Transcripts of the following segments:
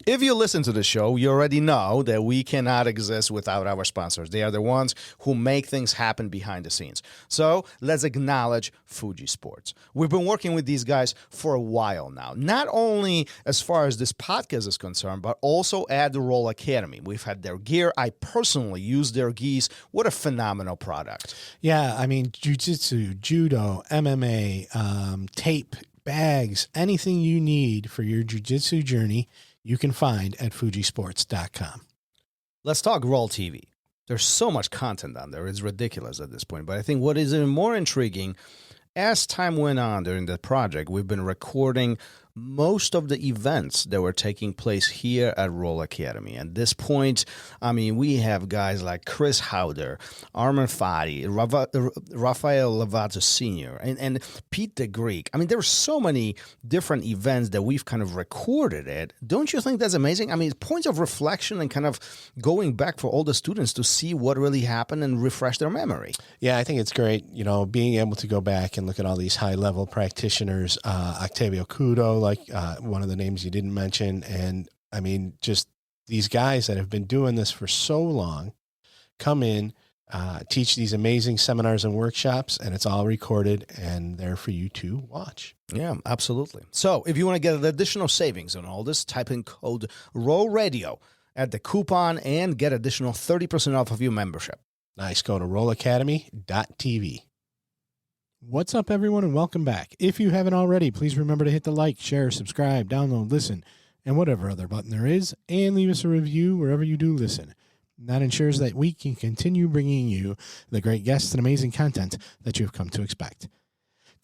If you listen to the show, you already know that we cannot exist without our sponsors. They are the ones who make things happen behind the scenes. So let's acknowledge Fuji Sports. We've been working with these guys for a while now, not only as far as this podcast is concerned, but also at the RŌL Academy. We've had their gear. I personally use their gis. What a phenomenal product. Yeah, I mean, Jiu-Jitsu, Judo, MMA, tape, bags, anything you need for your Jiu-Jitsu journey, you can find at fujisports.com. Let's talk RŌL TV. There's so much content on there. It's ridiculous at this point. But I think what is even more intriguing, as time went on during the project, we've been recording most of the events that were taking place here at RŌL Academy. At this point, I mean, we have guys like Chris Howder, Armin Fati, Rafael Lovato Sr., and Pete the Greek. I mean, there were so many different events that we've kind of recorded it. Don't you think that's amazing? I mean, points of reflection and kind of going back for all the students to see what really happened and refresh their memory. Yeah, I think it's great, you know, being able to go back and look at all these high-level practitioners, Octavio Cudo, like one of the names you didn't mention. And I mean, just these guys that have been doing this for so long come in, teach these amazing seminars and workshops, and it's all recorded and there for you to watch. Yeah, absolutely. So if you want to get additional savings on all this, type in code RŌL Radio at the coupon and get additional 30% off of your membership. Nice. Go to rolacademy.tv. What's up, everyone, and welcome back. If you haven't already, please remember to hit the like, share, subscribe, download, listen, and whatever other button there is, and leave us a review wherever you do listen. That ensures that we can continue bringing you the great guests and amazing content that you've come to expect.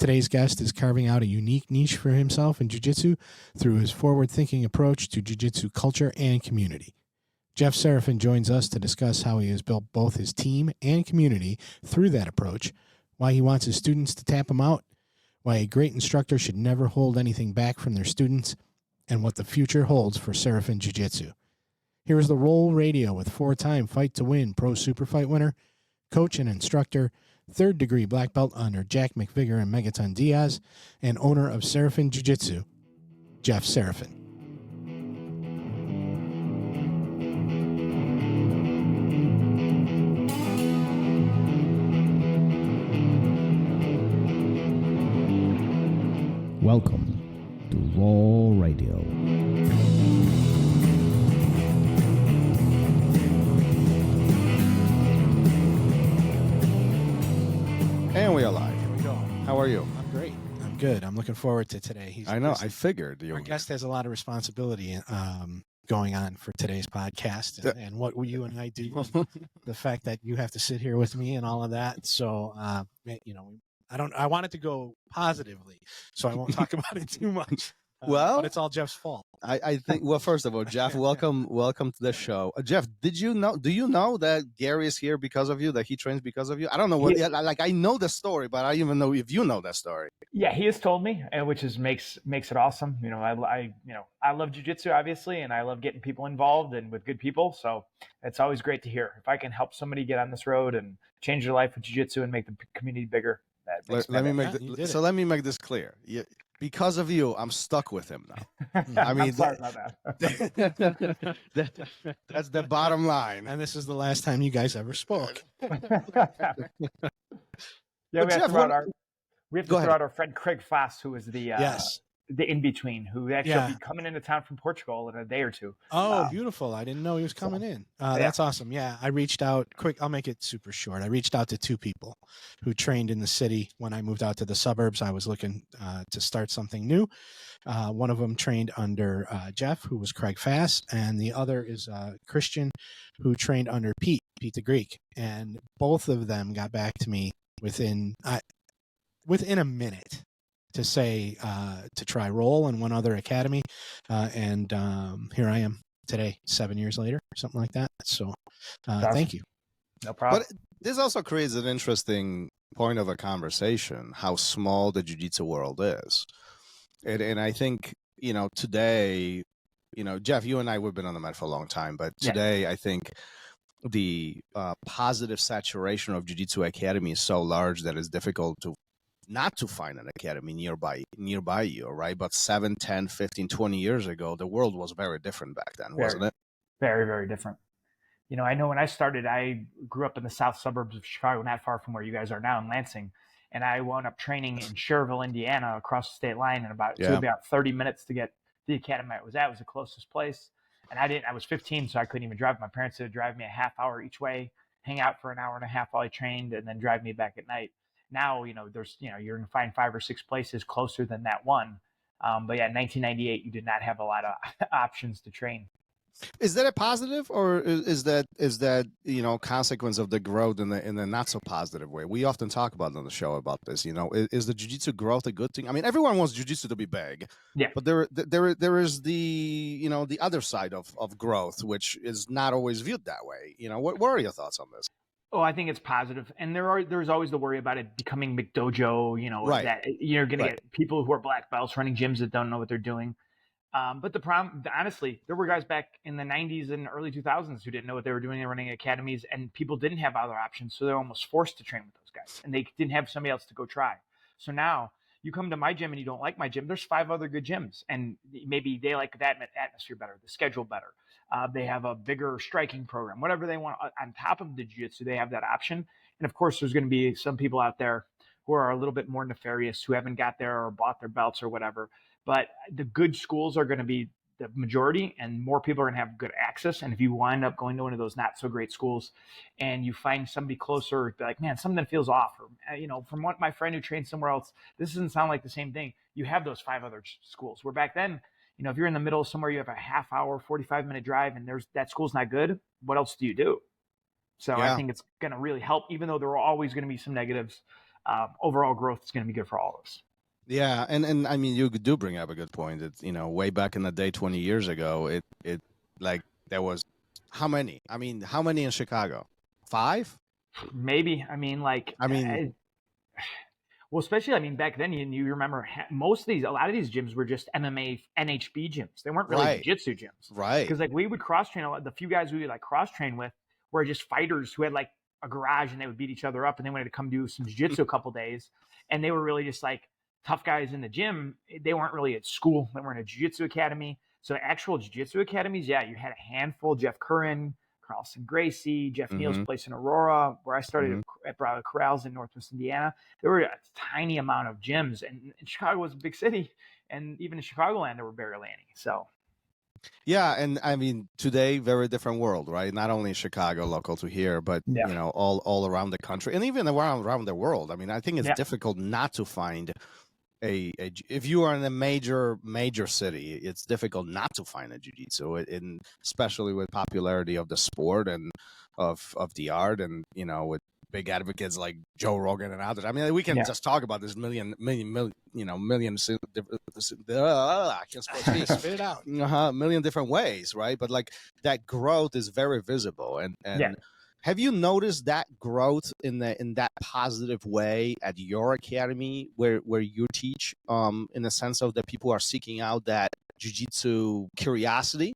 Today's guest is carving out a unique niche for himself in Jiu-Jitsu through his forward-thinking approach to Jiu-Jitsu culture and community. Jeff Serafin joins us to discuss how he has built both his team and community through that approach, why he wants his students to tap him out, why a great instructor should never hold anything back from their students, and what the future holds for Serafin Jiu-Jitsu. Here is the RŌL Radio with 4-time Fight to Win Pro Superfight winner, coach and instructor, 3rd degree black belt under Jack McVicker and Megaton Diaz, and owner of Serafin Jiu-Jitsu, Jeff Serafin. Welcome to RŌL Radio. And we are live. Here we go. How are you? I'm great. I'm good. I'm looking forward to today. I know. I figured. Our guest has a lot of responsibility going on for today's podcast and what you and I do. The fact that you have to sit here with me and all of that. So, you know, I want it to go positively, so I won't talk about it too much. But it's all Jeff's fault. I think, well, first of all, Jeff, welcome to the show. Jeff, do you know that Gary is here because of you, that he trains because of you? I don't know I know the story, but I don't even know if you know that story. Yeah, he has told me, which makes it awesome. You know, I love jiu-jitsu, obviously, and I love getting people involved and with good people. So it's always great to hear. If I can help somebody get on this road and change their life with jiu-jitsu and make the community bigger, let me make this clear. Because of you, I'm stuck with him now. I mean, I'm sorry about that. That's the bottom line. And this is the last time you guys ever spoke. Yeah, we have to throw out our friend Craig Foss, who is the in-between, who actually will be coming into town from Portugal in a day or two. Oh, beautiful. I didn't know he was coming in. That's awesome. Yeah, I reached out quick. I'll make it super short. I reached out to 2 people who trained in the city. When I moved out to the suburbs, I was looking to start something new. One of them trained under Jeff, who was Craig Foss, and the other is Christian, who trained under Pete the Greek. And both of them got back to me within a minute to say to try RŌL and one other academy, and here I am today, 7 years later, something like that. So thank you. No problem. But this also creates an interesting point of a conversation, how small the jiu-jitsu world is. And I think, you know, today, you know, Jeff, you and I, we've been on the mat for a long time, but today I think the positive saturation of Jiu-Jitsu Academy is so large that it's difficult to not to find an academy nearby you, right? But 7, 10, 15, 20 years ago, the world was very different back then, wasn't it? Very, very different. I know when I started, I grew up in the south suburbs of Chicago, not far from where you guys are now in Lansing. And I wound up training in Cherville, Indiana, across the state line, and it took about 30 minutes to get the academy I was at. It was the closest place. And I was 15, so I couldn't even drive. My parents had to drive me a half hour each way, hang out for an hour and a half while I trained, and then drive me back at night. Now, there's, you're going to find 5 or 6 places closer than that one. But yeah, in 1998, you did not have a lot of options to train. Is that a positive, or is that consequence of the growth in the not so positive way? We often talk about on the show about this. Is the jiu-jitsu growth a good thing? I mean, everyone wants jiu-jitsu to be big, but there is the other side of growth, which is not always viewed that way. What are your thoughts on this? Oh, I think it's positive, and there's always the worry about it becoming McDojo. Right. That you're going to get people who are black belts running gyms that don't know what they're doing. But the problem, honestly, there were guys back in the 90s and early 2000s who didn't know what they were doing. They were running academies, and people didn't have other options. So they're almost forced to train with those guys, and they didn't have somebody else to go try. So now you come to my gym and you don't like my gym. There's 5 other good gyms, and maybe they like that atmosphere better, the schedule better. They have a bigger striking program, whatever they want. On top of the jiu-jitsu, they have that option. And of course, there's going to be some people out there who are a little bit more nefarious, who haven't got there or bought their belts or whatever. But the good schools are going to be the majority, and more people are going to have good access. And if you wind up going to one of those not so great schools and you find somebody closer, be like, man, something feels off. Or, from what my friend who trained somewhere else, this doesn't sound like the same thing. You have those 5 other schools, where back then, if you're in the middle of somewhere, you have a half hour, 45-minute drive, and that school's not good. What else do you do? So I think it's going to really help, even though there are always going to be some negatives. Overall growth is going to be good for all of us. Yeah, and I mean, you do bring up a good point. It's, way back in the day, 20 years ago, it like there was how many? I mean, how many in Chicago? 5? Maybe. Well, especially, back then, you remember a lot of these gyms were just MMA, NHB gyms. They weren't really jiu-jitsu gyms. Right. Because we would cross-train, the few guys we would cross-train with were just fighters who had a garage, and they would beat each other up, and they wanted to come do some jiu-jitsu a couple days. And they were really just tough guys in the gym. They weren't really at school. They weren't a jiu-jitsu academy. So actual jiu-jitsu academies, you had a handful. Jeff Curran, Carlson Gracie, Jeff Neal's place in Aurora, where I started at Bravo Corrals in Northwest Indiana. There were a tiny amount of gyms, and Chicago was a big city, and even in Chicagoland there were barely any. So yeah, and I mean, today, very different world, right? Not only in Chicago, local to here, but all around the country, and even around the world. I mean, I think it's difficult not to find if you are in a major city, it's difficult not to find a jiu-jitsu, and especially with popularity of the sport and of the art, and with big advocates like Joe Rogan and others. I mean, we can just talk about this million. I can't spit it out. Million different ways, right? But that growth is very visible, and have you noticed that growth in that positive way at your academy where you teach, in the sense of that people are seeking out that jiu-jitsu curiosity?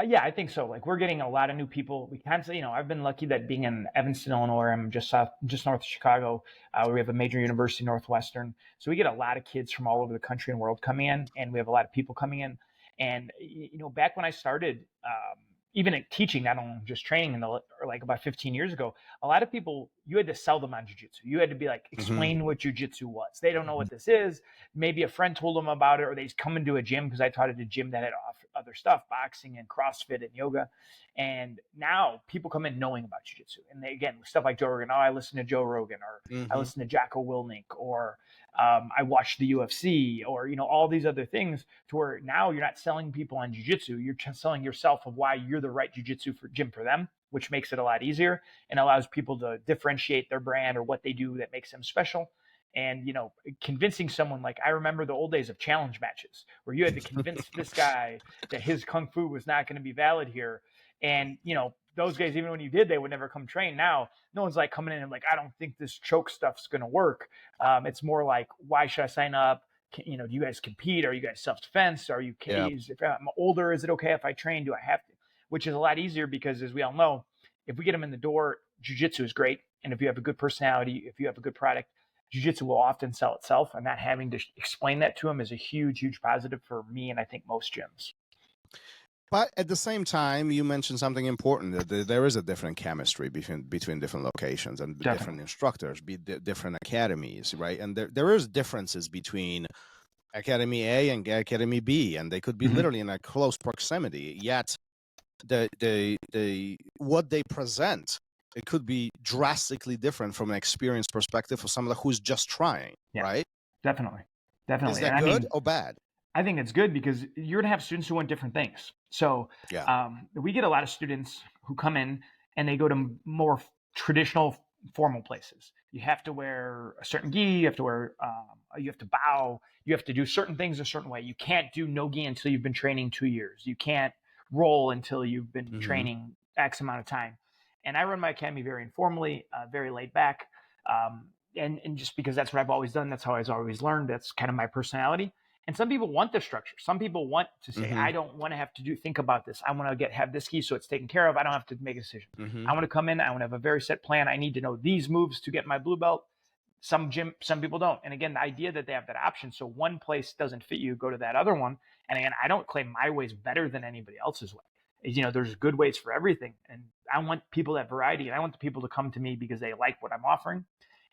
Yeah, I think so. We're getting a lot of new people. We constantly, I've been lucky that being in Evanston, Illinois, I'm just north of Chicago. We have a major university, Northwestern. So we get a lot of kids from all over the country and world coming in, and we have a lot of people coming in. And, back when I started, even at teaching, not only just training about 15 years ago, a lot of people, you had to sell them on jiu-jitsu. You had to be explain what jiu-jitsu was. They don't know what this is. Maybe a friend told them about it, or they come into a gym because I taught at a gym that had other stuff, boxing and CrossFit and yoga. And now people come in knowing about jiu-jitsu. And again, stuff like Joe Rogan. I listen to Joe Rogan, or I listen to Jocko Willink, or I watch the UFC, or, all these other things, to where now you're not selling people on jiu-jitsu. You're selling yourself of why you're the right jiu-jitsu gym for them, which makes it a lot easier and allows people to differentiate their brand or what they do that makes them special. And, convincing someone, I remember the old days of challenge matches where you had to convince this guy that his kung fu was not going to be valid here. And, those guys, even when you did, they would never come train. Now, no one's coming in and I don't think this choke stuff's going to work. It's more why should I sign up? Do you guys compete? Are you guys self-defense? Are you Ks? If I'm older, is it okay if I train? Do I have to? Which is a lot easier because, as we all know, if we get them in the door, jiu-jitsu is great. And if you have a good personality, if you have a good product, jiu-jitsu will often sell itself, and not having to explain that to them is a huge, huge positive for me, and I think most gyms. But at the same time, you mentioned something important, that there is a different chemistry between different locations and Definitely. different instructors, different academies, right? And there is differences between Academy A and Academy B, and they could be literally in a close proximity, yet the what they present, it could be drastically different from an experience perspective for someone who's just trying, right? Definitely. Is that good or bad? I think it's good because you're going to have students who want different things. So we get a lot of students who come in and they go to more traditional formal places. You have to wear a certain gi, you have to wear, you have to bow, you have to do certain things a certain way. You can't do no gi until you've been training 2 years. You can't roll until you've been training X amount of time. And I run my academy very informally, very laid back. And just because that's what I've always done, that's how I've always learned. That's kind of my personality. And some people want the structure. Some people want to say, I don't want to have to think about this. I want to have this key so it's taken care of. I don't have to make a decision. I want to come in. I want to have a very set plan. I need to know these moves to get my blue belt. Some people don't. And again, the idea that they have that option. So one place doesn't fit you, go to that other one. And again, I don't claim my way is better than anybody else's way. There's good ways for everything. And I want people that variety. And I want the people to come to me because they like what I'm offering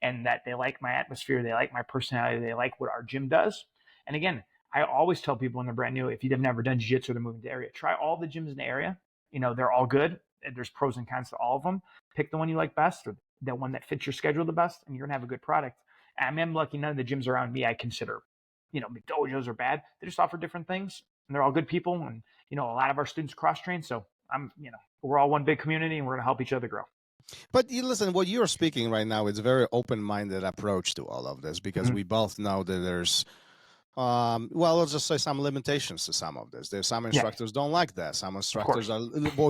and that they like my atmosphere. They like my personality. They like what our gym does. And again, I always tell people when they're brand new, if you've never done jiu-jitsu or they're moving to the area, try all the gyms in the area. They're all good. There's pros and cons to all of them. Pick the one you like best or the one that fits your schedule the best, and you're going to have a good product. And I'm lucky none of the gyms around me I consider, dojos are bad. They just offer different things, and they're all good people. And, a lot of our students cross-train. So we're all one big community, and we're going to help each other grow. But listen, what you're speaking right now, it's a very open-minded approach to all of this because we both know that there's let's just say some limitations to some of this. There's some instructors don't like that. Some instructors are,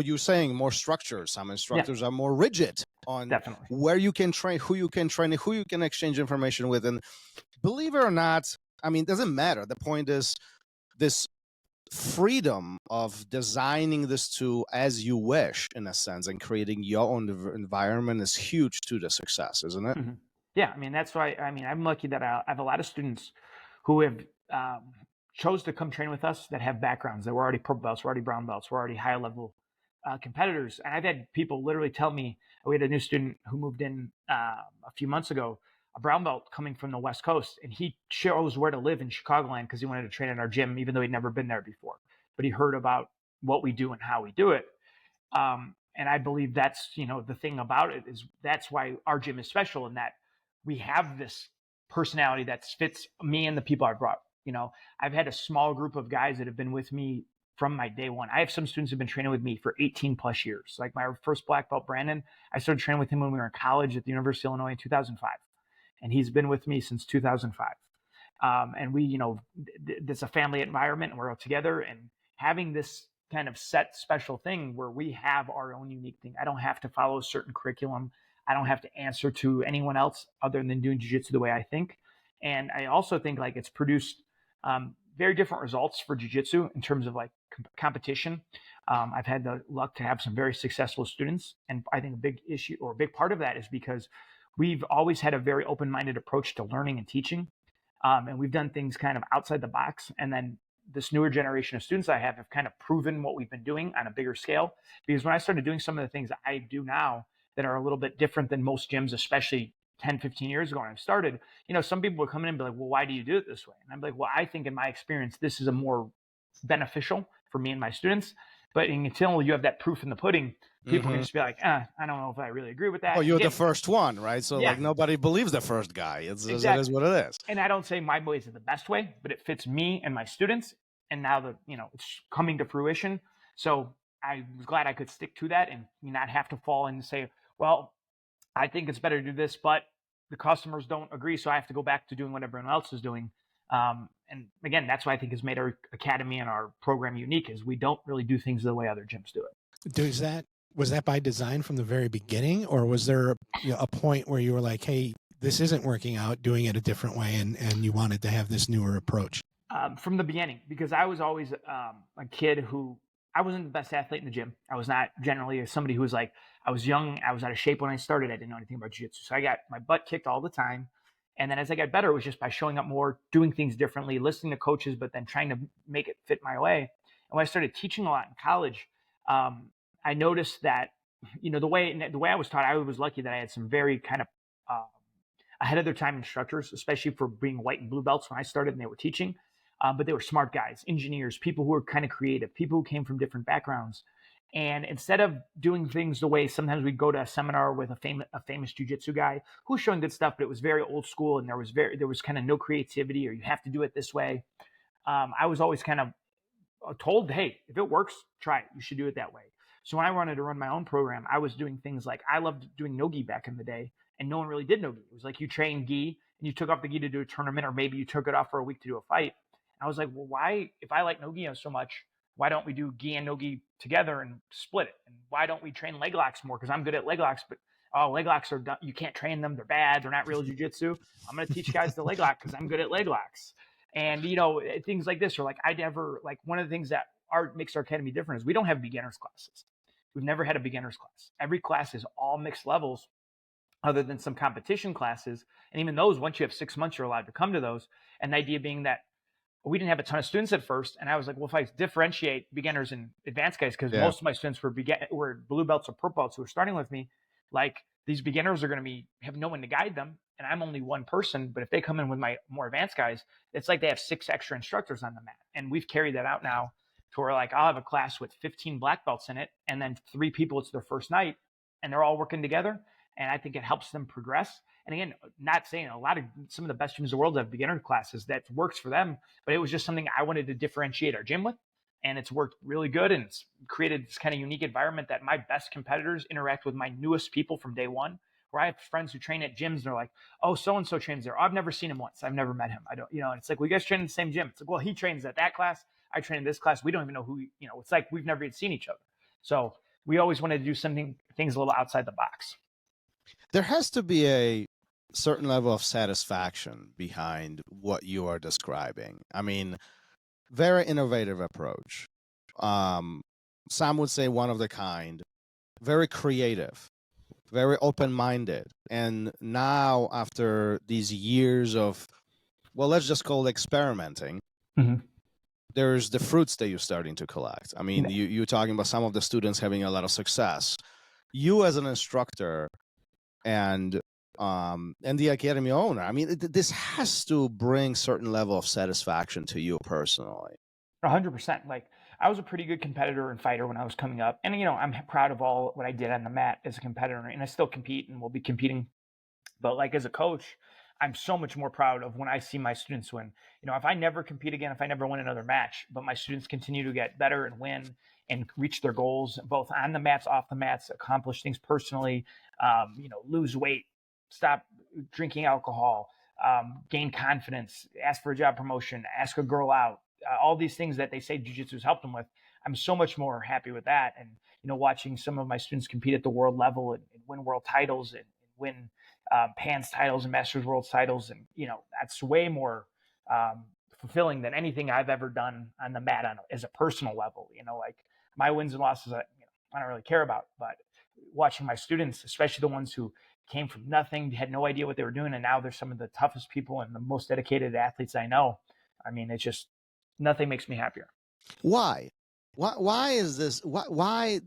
you're saying more structured. Some instructors are more rigid on where you can train, who you can train, who you can exchange information with. And believe it or not, it doesn't matter. The point is this freedom of designing this to as you wish, in a sense, and creating your own environment is huge to the success, isn't it? Yeah, that's why. I'm lucky that I have a lot of students who have chose to come train with us that have backgrounds that were already purple belts, were already brown belts, were already high level competitors. And I've had people literally tell me, we had a new student who moved in a few months ago, a brown belt coming from the West Coast, and he chose where to live in Chicagoland because he wanted to train in our gym, even though he'd never been there before. But he heard about what we do and how we do it. And I believe that's, the thing about it is that's why our gym is special in that we have this personality that fits me and the people I brought. I've had a small group of guys that have been with me from my day one. I have some students who've been training with me for 18 plus years. Like my first black belt, Brandon, I started training with him when we were in college at the University of Illinois in 2005. And he's been with me since 2005. And we, it's a family environment and we're all together, and having this kind of set special thing where we have our own unique thing. I don't have to follow a certain curriculum. I don't have to answer to anyone else other than doing jiu-jitsu the way I think. And I also think it's produced very different results for jiu-jitsu in terms of competition. I've had the luck to have some very successful students. And I think a big issue or a big part of that is because we've always had a very open-minded approach to learning and teaching. And we've done things kind of outside the box. And then this newer generation of students I have kind of proven what we've been doing on a bigger scale. Because when I started doing some of the things I do now that are a little bit different than most gyms, especially 10, 15 years ago when I started, some people would come in and be like, well, why do you do it this way? And I'm like, well, I think in my experience, this is a more beneficial for me and my students. But until you have that proof in the pudding, people can just be like, I don't know if I really agree with that. Oh, you're the first one, right? So nobody believes the first guy. It is what it is. And I don't say my way is the best way, but it fits me and my students. And now that, it's coming to fruition. So I was glad I could stick to that and not have to fall in and say, well, I think it's better to do this, but the customers don't agree. So I have to go back to doing what everyone else is doing. And again, that's why I think has made our academy and our program unique is we don't really do things the way other gyms do it. Was that by design from the very beginning, or was there a point where you were like, hey, this isn't working out, doing it a different way, and you wanted to have this newer approach? From the beginning, because I was always a kid who, I wasn't the best athlete in the gym. I was not generally somebody who was I was young, I was out of shape when I started. I didn't know anything about jiu-jitsu. So I got my butt kicked all the time. And then as I got better, it was just by showing up more, doing things differently, listening to coaches, but then trying to make it fit my way. And when I started teaching a lot in college, I noticed that, the way I was taught, I was lucky that I had some very kind of ahead of their time instructors, especially for being white and blue belts when I started and they were teaching. But they were smart guys, engineers, people who were kind of creative, people who came from different backgrounds. And instead of doing things the way sometimes we'd go to a seminar with a famous jiu-jitsu guy who was showing good stuff, but it was very old school and there was kind of no creativity, or you have to do it this way. I was always kind of told, hey, if it works, try it. You should do it that way. So when I wanted to run my own program, I was doing things like, I loved doing no-gi back in the day, and no one really did no-gi. It was like you trained gi and you took off the gi to do a tournament, or maybe you took it off for a week to do a fight. And I was like, well, why, if I like no-gi so much, why don't we do gi and no-gi together and split it? And why don't we train leg locks more? Because I'm good at leg locks, but leg locks are done. You can't train them. They're bad. They're not real jiu-jitsu. I'm going to teach guys the leg lock because I'm good at leg locks. And, things like this, or like one of the things that makes our academy different is we don't have beginners classes. We've never had a beginners class. Every class is all mixed levels, other than some competition classes. And even those, once you have 6 months, you're allowed to come to those. And the idea being that we didn't have a ton of students at first. And I was like, well, if I differentiate beginners and advanced guys, because most of my students were blue belts or purple belts who were starting with me, like these beginners are going to have no one to guide them. And I'm only one person. But if they come in with my more advanced guys, it's like they have 6 extra instructors on the mat. And we've carried that out now to where, like, I'll have a class with 15 black belts in it, and then 3 people, it's their first night, and they're all working together. And I think it helps them progress. And again, not saying some of the best gyms in the world have beginner classes that works for them, but it was just something I wanted to differentiate our gym with. And it's worked really good. And it's created this kind of unique environment that my best competitors interact with my newest people from day one, where I have friends who train at gyms and they're like, oh, so-and-so trains there. I've never seen him once. I've never met him. I don't, and it's like, well, you guys train in the same gym. It's like, well, he trains at that class. I train in this class. We don't even know who, it's like we've never even seen each other. So we always wanted to do things a little outside the box. There has to be a certain level of satisfaction behind what you are describing. I mean, very innovative approach. Some would say one of the kind, very creative, very open-minded. And now, after these years of, well, let's just call it experimenting, there's the fruits that you're starting to collect. I mean, you're talking about some of the students having a lot of success. You as an instructor and the academy owner, I mean, this has to bring certain level of satisfaction to you personally. 100%. Like, I was a pretty good competitor and fighter when I was coming up. And, I'm proud of all what I did on the mat as a competitor, and I still compete and will be competing. But like as a coach, I'm so much more proud of when I see my students win. If I never compete again, if I never win another match, but my students continue to get better and win and reach their goals, both on the mats, off the mats, accomplish things personally, lose weight, stop drinking alcohol, gain confidence, ask for a job promotion, ask a girl out, all these things that they say jiu-jitsu has helped them with. I'm so much more happy with that. And, watching some of my students compete at the world level and win world titles and win PANS titles and Masters World titles. And, that's way more fulfilling than anything I've ever done on the mat as a personal level. Like my wins and losses, I don't really care about, but watching my students, especially the ones who came from nothing, had no idea what they were doing, and now they're some of the toughest people and the most dedicated athletes I know. I mean, it's just, nothing makes me happier. Why? Why is this? Why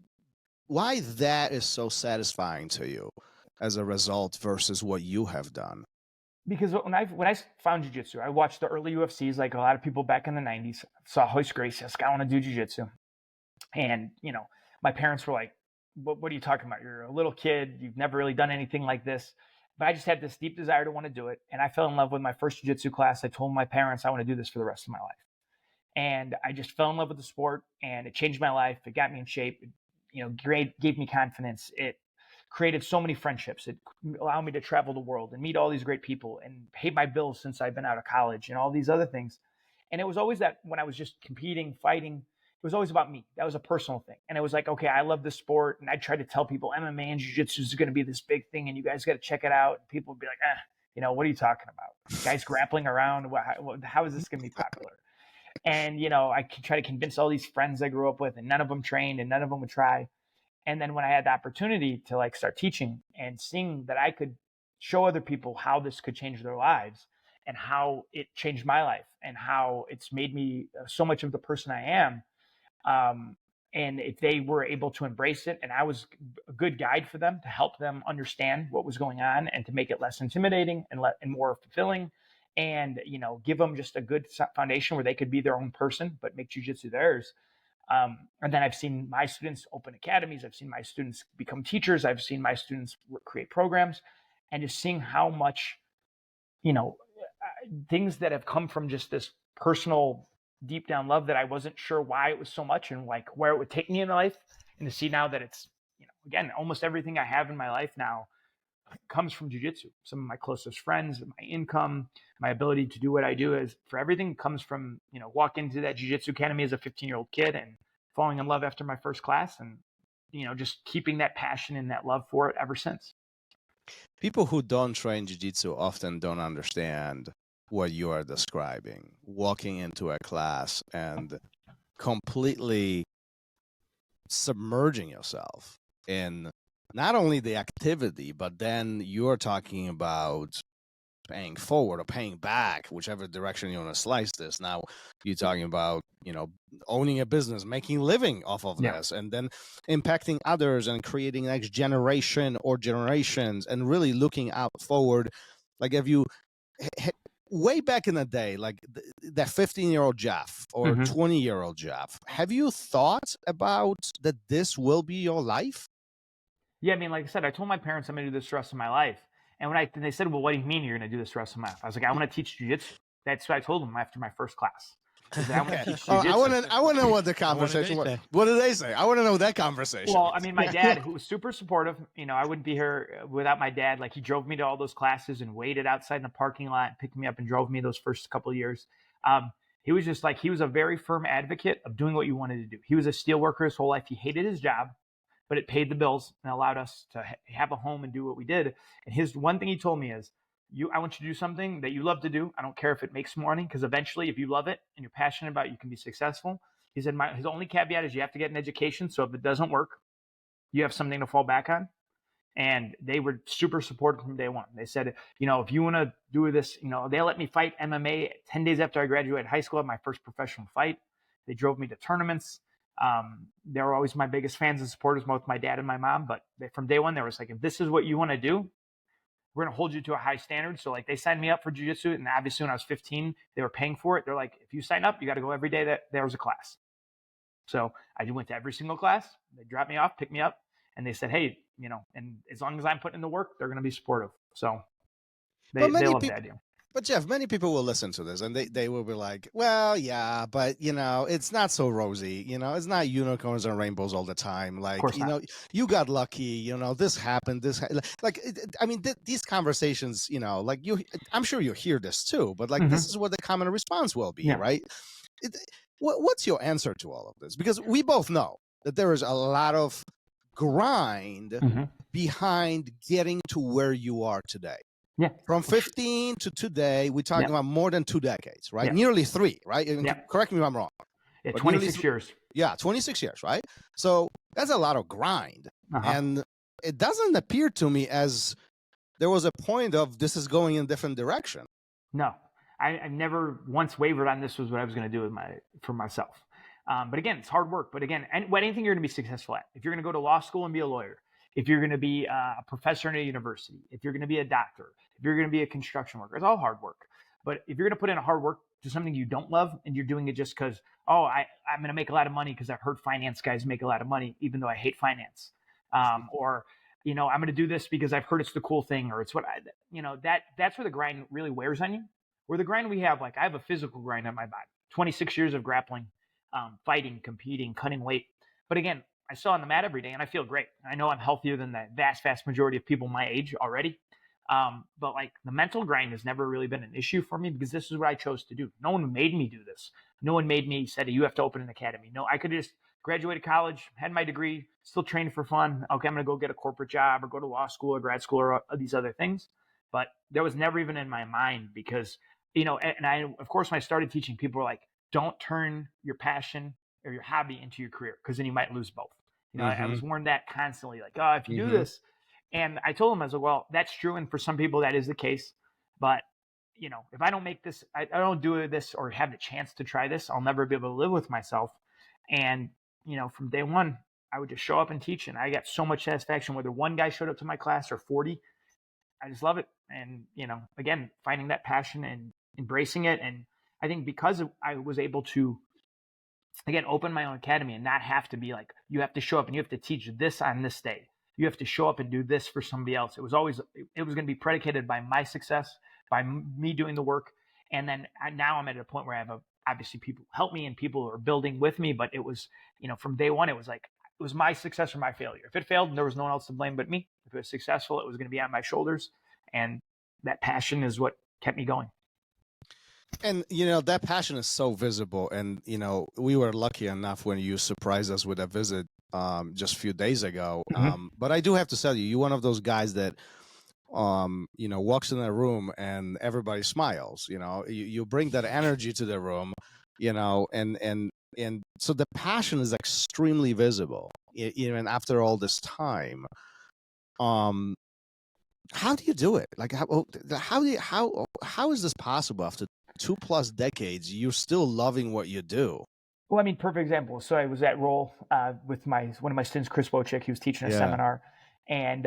that is so satisfying to you as a result versus what you have done? Because when I found jiu-jitsu, I watched the early UFCs, like a lot of people back in the 90s, saw Royce Gracie, I want to do jiu-jitsu. And, my parents were like, what are you talking about? You're a little kid. You've never really done anything like this. But I just had this deep desire to want to do it. And I fell in love with my first jiu-jitsu class. I told my parents I want to do this for the rest of my life. And I just fell in love with the sport, and it changed my life. It got me in shape. It, gave me confidence. It created so many friendships. It allowed me to travel the world and meet all these great people and pay my bills since I've been out of college and all these other things. And it was always that when I was just competing, fighting, it was always about me. That was a personal thing. And it was like, okay, I love this sport. And I tried to tell people MMA and jiu-jitsu is going to be this big thing, and you guys got to check it out. And people would be like, what are you talking about? Guys grappling around. How is this going to be popular? And, I could try to convince all these friends I grew up with, and none of them trained and none of them would try. And then when I had the opportunity to start teaching and seeing that I could show other people how this could change their lives and how it changed my life and how it's made me so much of the person I am. And if they were able to embrace it, and I was a good guide for them to help them understand what was going on and to make it less intimidating and more fulfilling, and, you know, give them just a good foundation where they could be their own person, but make jiu-jitsu theirs. And then I've seen my students open academies. I've seen my students become teachers. I've seen my students create programs, and just seeing how much, you know, things that have come from just this personal deep down love that I wasn't sure why it was so much and like where it would take me in life, and to see now that it's, you know, again, almost everything I have in my life now comes from jiu-jitsu. Some of my closest friends, my income, my ability to do what I do is for everything comes from, you know, walking into that jiu-jitsu academy as a 15-year-old kid and falling in love after my first class, and, you know, just keeping that passion and that love for it ever since. People who don't train jiu-jitsu often don't understand what you are describing, walking into a class and completely submerging yourself in not only the activity, but then you're talking about paying forward or paying back, whichever direction you want to slice this. Now you're talking about, you know, owning a business, making a living off of this, and then impacting others and creating next generation or generations, and really looking out forward. Like, if you way back in the day, like that 15-year-old Jeff or 20-year-old Jeff, have you thought about that this will be your life? Yeah, I mean, like I said, I told my parents I'm going to do this the rest of my life. And when they said, well, what do you mean you're going to do this the rest of my life? I was like, I want to teach jiu-jitsu. That's what I told them after my first class. I want to teach jiu-jitsu. I want to know what the conversation was. What did they say? I want to know that conversation. Well, I mean, my dad, who was super supportive, you know, I wouldn't be here without my dad. Like, he drove me to all those classes and waited outside in the parking lot and picked me up and drove me those first couple of years. He was just like, he was a very firm advocate of doing what you wanted to do. He was a steel worker his whole life. He hated his job, but it paid the bills and allowed us to have a home and do what we did. And his one thing he told me is, I want you to do something that you love to do. I don't care if it makes money, because eventually, if you love it and you're passionate about it, you can be successful. He said, his only caveat is you have to get an education. So if it doesn't work, you have something to fall back on. And they were super supportive from day one. They said, you know, if you want to do this, you know, they let me fight MMA 10 days after I graduated high school, my first professional fight. They drove me to tournaments. They were always my biggest fans and supporters, both my dad and my mom. But from day one, they was like, if this is what you want to do, we're going to hold you to a high standard. So like, they signed me up for jiu-jitsu, and obviously when I was 15, they were paying for it. They're like, if you sign up, you got to go every day that there was a class. So I went to every single class. They dropped me off, picked me up, and they said, hey, you know, and as long as I'm putting in the work, they're going to be supportive. So they love the idea. But Jeff, many people will listen to this and they will be like, well, yeah, but, you know, it's not so rosy. You know, it's not unicorns and rainbows all the time. Like, you know, you got lucky, you know, this happened, I mean, these conversations, you know, like I'm sure you hear this too, but like, this is what the common response will be, right? What's your answer to all of this? Because we both know that there is a lot of grind behind getting to where you are today. Yeah. From 15 to today, we're talking about more than 2 decades, right? Yeah. Nearly 3, right? And correct me if I'm wrong. Yeah, 26 years. Yeah, 26 years, right? So that's a lot of grind. And it doesn't appear to me as there was a point of this is going in a different direction. No, I never once wavered on this was what I was going to do for myself. But again, it's hard work. But again, anything you're going to be successful at, if you're going to go to law school and be a lawyer, if you're going to be a professor in a university, if you're going to be a doctor, if you're going to be a construction worker, it's all hard work. But if you're going to put in a hard work to something you don't love and you're doing it just because, I'm going to make a lot of money because I've heard finance guys make a lot of money, even though I hate finance. Or, you know, I'm going to do this because I've heard it's the cool thing, or it's what that's where the grind really wears on you. Where the grind we have, like I have a physical grind on my body, 26 years of grappling, fighting, competing, cutting weight. But again, I saw on the mat every day and I feel great. I know I'm healthier than the vast majority of people my age already. But like the mental grind has never really been an issue for me because this is what I chose to do. No one made me do this. No one made me said, you have to open an academy. No, I could just graduated college, had my degree, still trained for fun. Okay, I'm going to go get a corporate job or go to law school or grad school or these other things. But there was never even in my mind because, you know, and I, of course, when I started teaching, people were like, don't turn your passion or your hobby into your career because then you might lose both. You know, I was warned that constantly, like, if you do this, And I told him, I was like, well, that's true. And for some people that is the case, but if I don't make this, I don't do this or have the chance to try this, I'll never be able to live with myself. And, from day one, I would just show up and teach. And I got so much satisfaction, whether one guy showed up to my class or 40, I just love it. And, again, finding that passion and embracing it. And I think because I was able to, again, open my own academy and not have to be like, you have to show up and you have to teach this on this day. You have to show up and do this for somebody else. It was going to be predicated by my success, by me doing the work. And then now I'm at a point where I have obviously people help me and people are building with me. But it was, from day one, it was like, it was my success or my failure. If it failed, there was no one else to blame but me. If it was successful, it was going to be on my shoulders. And that passion is what kept me going. And, that passion is so visible. And, we were lucky enough when you surprised us with a visit just a few days ago. Mm-hmm. But I do have to tell you, you're one of those guys that, walks in a room and everybody smiles. You bring that energy to the room, and so the passion is extremely visible, even after all this time. How do you do it? Like, how is this possible after 2+ decades? You're still loving what you do. Well, I mean, perfect example. So I was at RŌL with one of my students, Chris Wojcik. He was teaching a seminar, and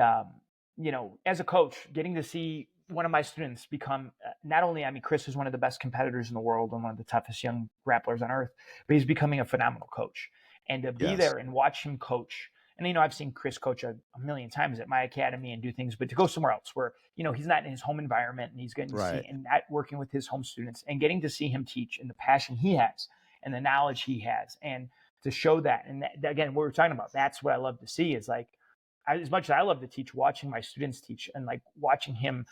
as a coach, getting to see one of my students become not only, Chris is one of the best competitors in the world and one of the toughest young grapplers on earth, but he's becoming a phenomenal coach. And to be there and watch him coach. And, I've seen Chris coach a million times at my academy and do things, but to go somewhere else where, he's not in his home environment and he's getting to see and not working with his home students and getting to see him teach and the passion he has and the knowledge he has and to show that. And that, again, what we're talking about, that's what I love to see is like, as much as I love to teach, watching my students teach and like watching him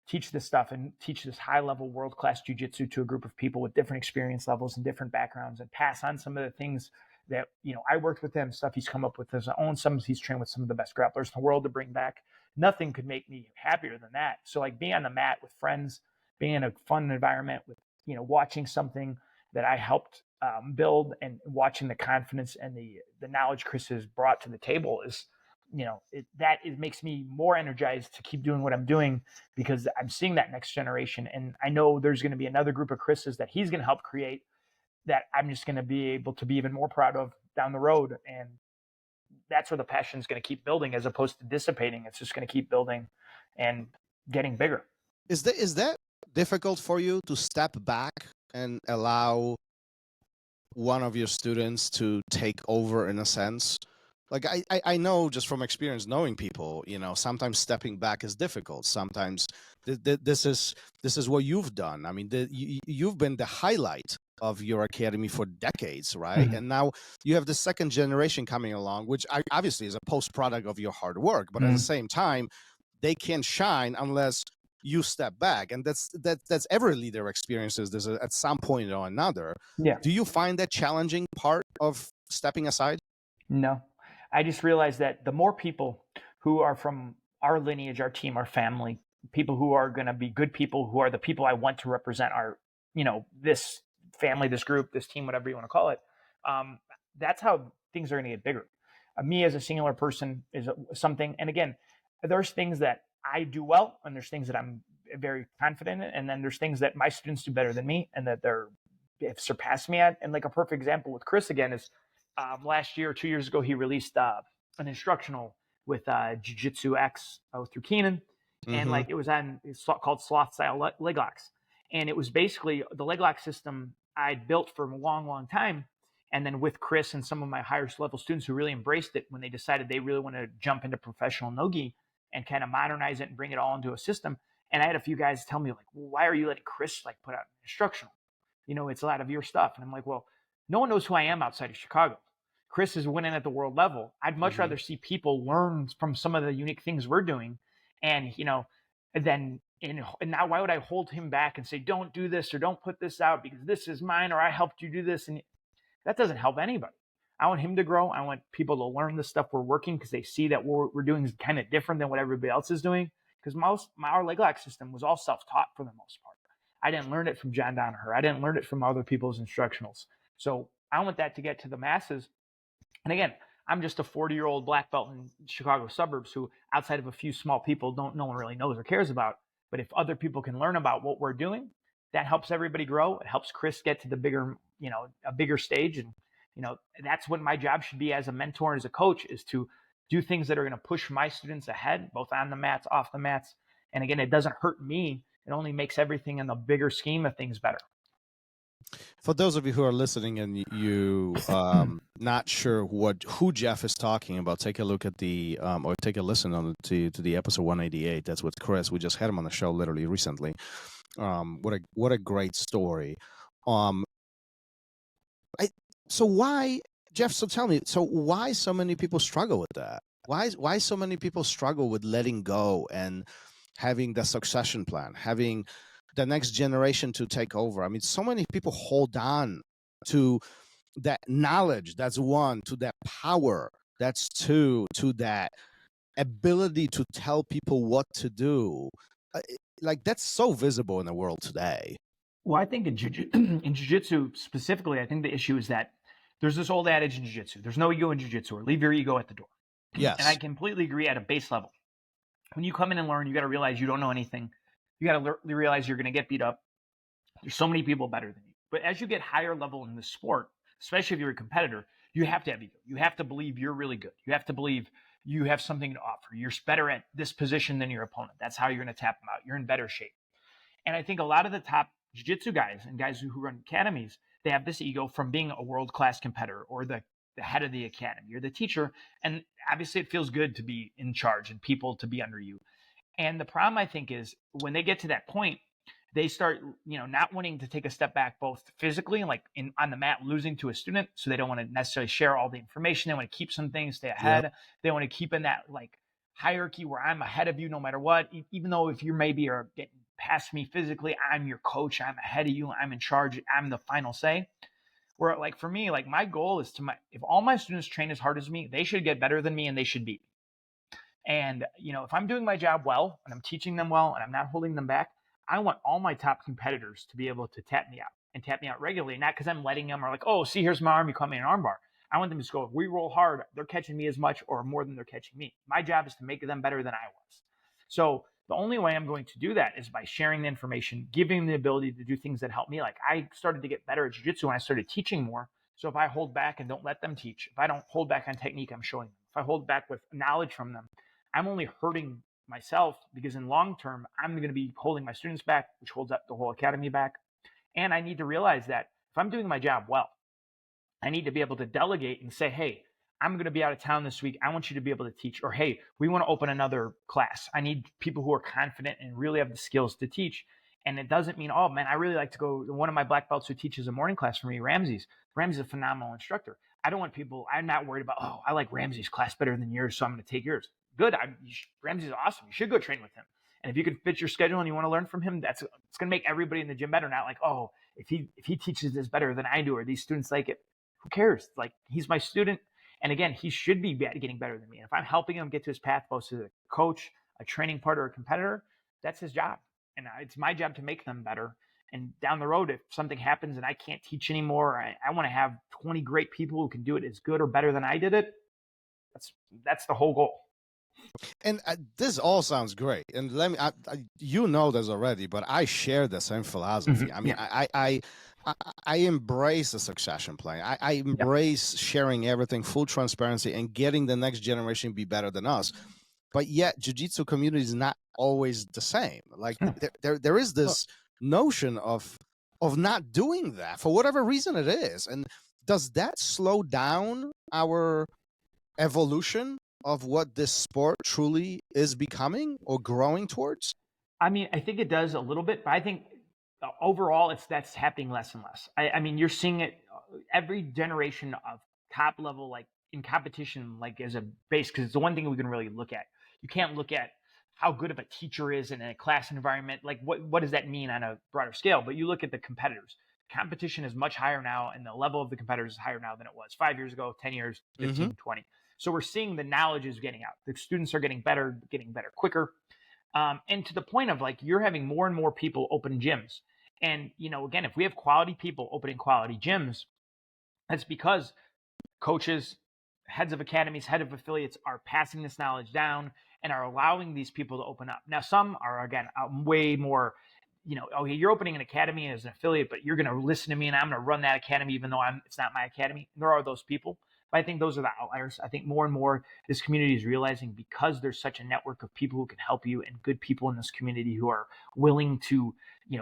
teach this stuff and teach this high level world-class jiu-jitsu to a group of people with different experience levels and different backgrounds and pass on some of the things that, I worked with him, stuff he's come up with his own, some he's trained with some of the best grapplers in the world to bring back. Nothing could make me happier than that. So like being on the mat with friends, being in a fun environment with, watching something that I helped build and watching the confidence and the knowledge Chris has brought to the table is, it makes me more energized to keep doing what I'm doing because I'm seeing that next generation. And I know there's going to be another group of Chris's that he's going to help create that I'm just going to be able to be even more proud of down the road. And that's where the passion is going to keep building as opposed to dissipating. It's just going to keep building and getting bigger. Is that difficult for you to step back and allow one of your students to take over in a sense? Like I know just from experience knowing people, sometimes stepping back is difficult. Sometimes this is what you've done. I mean, you've been the highlight of your academy for decades, right? Mm-hmm. And now you have the second generation coming along, which obviously is a post product of your hard work. But at the same time, they can't shine unless you step back, and that's every leader experiences this at some point or another. Yeah. Do you find that challenging part of stepping aside? No. I just realized that the more people who are from our lineage, our team, our family, people who are going to be good people, who are the people I want to represent our, this family, this group, this team, whatever you want to call it, that's how things are going to get bigger. Me as a singular person is something. And again, there's things that I do well, and there's things that I'm very confident in. And then there's things that my students do better than me and that they've surpassed me at. And like a perfect example with Chris again is, last year or 2 years ago, he released an instructional with Jiu-Jitsu X through Keenan. And like it's called Sloth style leg locks. And it was basically the leg lock system I'd built for a long, long time. And then with Chris and some of my highest level students who really embraced it when they decided they really want to jump into professional no-gi and kind of modernize it and bring it all into a system. And I had a few guys tell me like, well, why are you letting Chris like put out an instructional? It's a lot of your stuff. And I'm like, well, no one knows who I am outside of Chicago. Chris is winning at the world level. I'd much rather see people learn from some of the unique things we're doing. And, and now why would I hold him back and say, don't do this or don't put this out because this is mine or I helped you do this. And that doesn't help anybody. I want him to grow. I want people to learn the stuff we're working because they see that what we're doing is kind of different than what everybody else is doing. Because our leg lock system was all self-taught for the most part. I didn't learn it from John Danaher. I didn't learn it from other people's instructionals. So I want that to get to the masses. And again, I'm just a 40-year-old black belt in Chicago suburbs who, outside of a few small people, no one really knows or cares about. But if other people can learn about what we're doing, that helps everybody grow. It helps Chris get to the bigger, a bigger stage. And, that's what my job should be as a mentor and as a coach, is to do things that are going to push my students ahead, both on the mats, off the mats. And again, it doesn't hurt me. It only makes everything in the bigger scheme of things better. For those of you who are listening and you not sure who Jeff is talking about, take a look at the or take a listen to the episode 188. That's with Chris. We just had him on the show literally recently. What a great story. So why, Jeff? So tell me, why so many people struggle with that? Why so many people struggle with letting go and having the succession plan, having the next generation to take over? I mean, so many people hold on to that knowledge. That's one, to that power. That's two, to that ability to tell people what to do. Like, that's so visible in the world today. Well, I think in jiu-jitsu specifically, I think the issue is that there's this old adage in jiu-jitsu: there's no ego in jiu-jitsu, or leave your ego at the door. Yes. And I completely agree at a base level. When you come in and learn, you got to realize you don't know anything. You got to realize you're going to get beat up. There's so many people better than you. But as you get higher level in the sport, especially if you're a competitor, you have to have ego. You have to believe you're really good. You have to believe you have something to offer. You're better at this position than your opponent. That's how you're going to tap them out. You're in better shape. And I think a lot of the top jiu-jitsu guys and guys who run academies, they have this ego from being a world-class competitor, or the head of the academy, or the teacher. And obviously it feels good to be in charge and people to be under you. And the problem, I think, is when they get to that point, they start, not wanting to take a step back, both physically and on the mat, losing to a student. So they don't want to necessarily share all the information. They want to keep some things, stay ahead. Yep. They want to keep in that hierarchy where I'm ahead of you no matter what. Even though if you maybe are getting past me physically, I'm your coach, I'm ahead of you, I'm in charge, I'm the final say. Where for me, my goal is if all my students train as hard as me, they should get better than me and they should beat me. And, if I'm doing my job well and I'm teaching them well and I'm not holding them back, I want all my top competitors to be able to tap me out regularly, not because I'm letting them, or oh, see, here's my arm, you caught me in an arm bar. I want them to just go, if we roll hard, they're catching me as much or more than they're catching me. My job is to make them better than I was. So the only way I'm going to do that is by sharing the information, giving them the ability to do things that help me. I started to get better at jiu-jitsu when I started teaching more. So if I hold back and don't let them teach, if I don't hold back on technique, I'm showing them. If I hold back with knowledge from them, I'm only hurting myself, because in long term, I'm going to be holding my students back, which holds up the whole academy back. And I need to realize that if I'm doing my job well, I need to be able to delegate and say, hey, I'm going to be out of town this week. I want you to be able to teach. Or, hey, we want to open another class. I need people who are confident and really have the skills to teach. And it doesn't mean, oh, man, I really like to go. One of my black belts who teaches a morning class for me, Ramsey's a phenomenal instructor. I don't want people, I'm not worried about, oh, I like Ramsey's class better than yours, so I'm going to take yours. Good. Ramsey's awesome. You should go train with him. And if you can fit your schedule and you want to learn from him, it's going to make everybody in the gym better. Not oh, if he teaches this better than I do, or these students like it, who cares? He's my student. And again, he should be getting better than me. And if I'm helping him get to his path, both as a coach, a training partner, or a competitor, that's his job. And it's my job to make them better. And down the road, if something happens and I can't teach anymore, I want to have 20 great people who can do it as good or better than I did it. That's the whole goal. And this all sounds great. And let me, you know this already, but I share the same philosophy. I mean, yeah. I embrace the succession plan. I embrace sharing everything, full transparency, and getting the next generation be better than us. But yet, Jiu-Jitsu community is not always the same. There is this notion of not doing that for whatever reason it is. And does that slow down our evolution of what this sport truly is becoming or growing towards? I mean, I think it does a little bit, but I think overall that's happening less and less. I mean, you're seeing it every generation of top level, in competition, as a base, because it's the one thing we can really look at. You can't look at how good of a teacher is in a class environment. What does that mean on a broader scale? But you look at the competitors. Competition is much higher now, and the level of the competitors is higher now than it was 5 years ago, 10 years, 15, 20. So we're seeing the knowledge is getting out. The students are getting better quicker. And to the point of you're having more and more people open gyms. And, again, if we have quality people opening quality gyms, that's because coaches, heads of academies, head of affiliates are passing this knowledge down and are allowing these people to open up. Now, some are, again, way more, okay, you're opening an academy as an affiliate, but you're going to listen to me and I'm going to run that academy even though it's not my academy. And there are those people, but I think those are the outliers. I think more and more this community is realizing, because there's such a network of people who can help you and good people in this community who are willing to,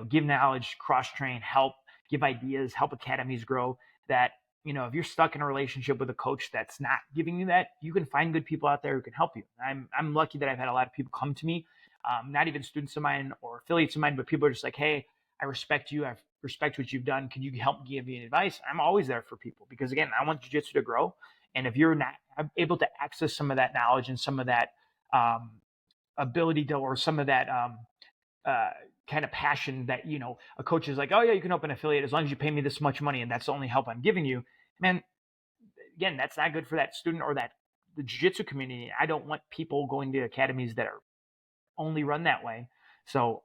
give knowledge, cross-train, help, give ideas, help academies grow, that if you're stuck in a relationship with a coach that's not giving you that, you can find good people out there who can help you. I'm lucky that I've had a lot of people come to me, not even students of mine or affiliates of mine, but people are just like, hey, I respect you. I respect what you've done. Can you help give me advice? I'm always there for people because, again, I want jiu-jitsu to grow. And if you're not able to access some of that knowledge and some of that ability to, or some of that kind of passion that, a coach is like, oh yeah, you can open an affiliate as long as you pay me this much money and that's the only help I'm giving you, man, again, that's not good for that student or the jiu-jitsu community. I don't want people going to academies that are only run that way. So,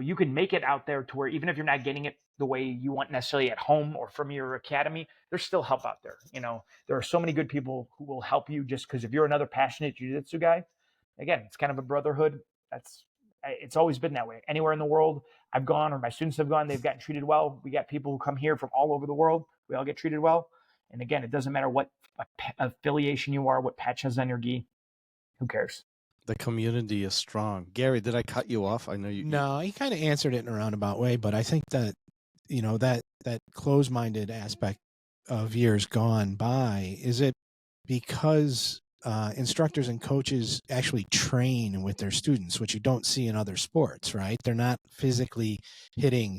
you can make it out there to where even if you're not getting it the way you want necessarily at home or from your academy, there's still help out there. There are so many good people who will help you, just because if you're another passionate jiu-jitsu guy, again, it's kind of a brotherhood. It's always been that way. Anywhere in the world I've gone or my students have gone, they've gotten treated well. We got people who come here from all over the world. We all get treated well. And again, it doesn't matter what affiliation you are, what patch has on your gi. Who cares? The community is strong. Gary, did I cut you off? I know you. No, he kind of answered it in a roundabout way, but I think that, that closed-minded aspect of years gone by, is it because instructors and coaches actually train with their students, which you don't see in other sports, right? They're not physically hitting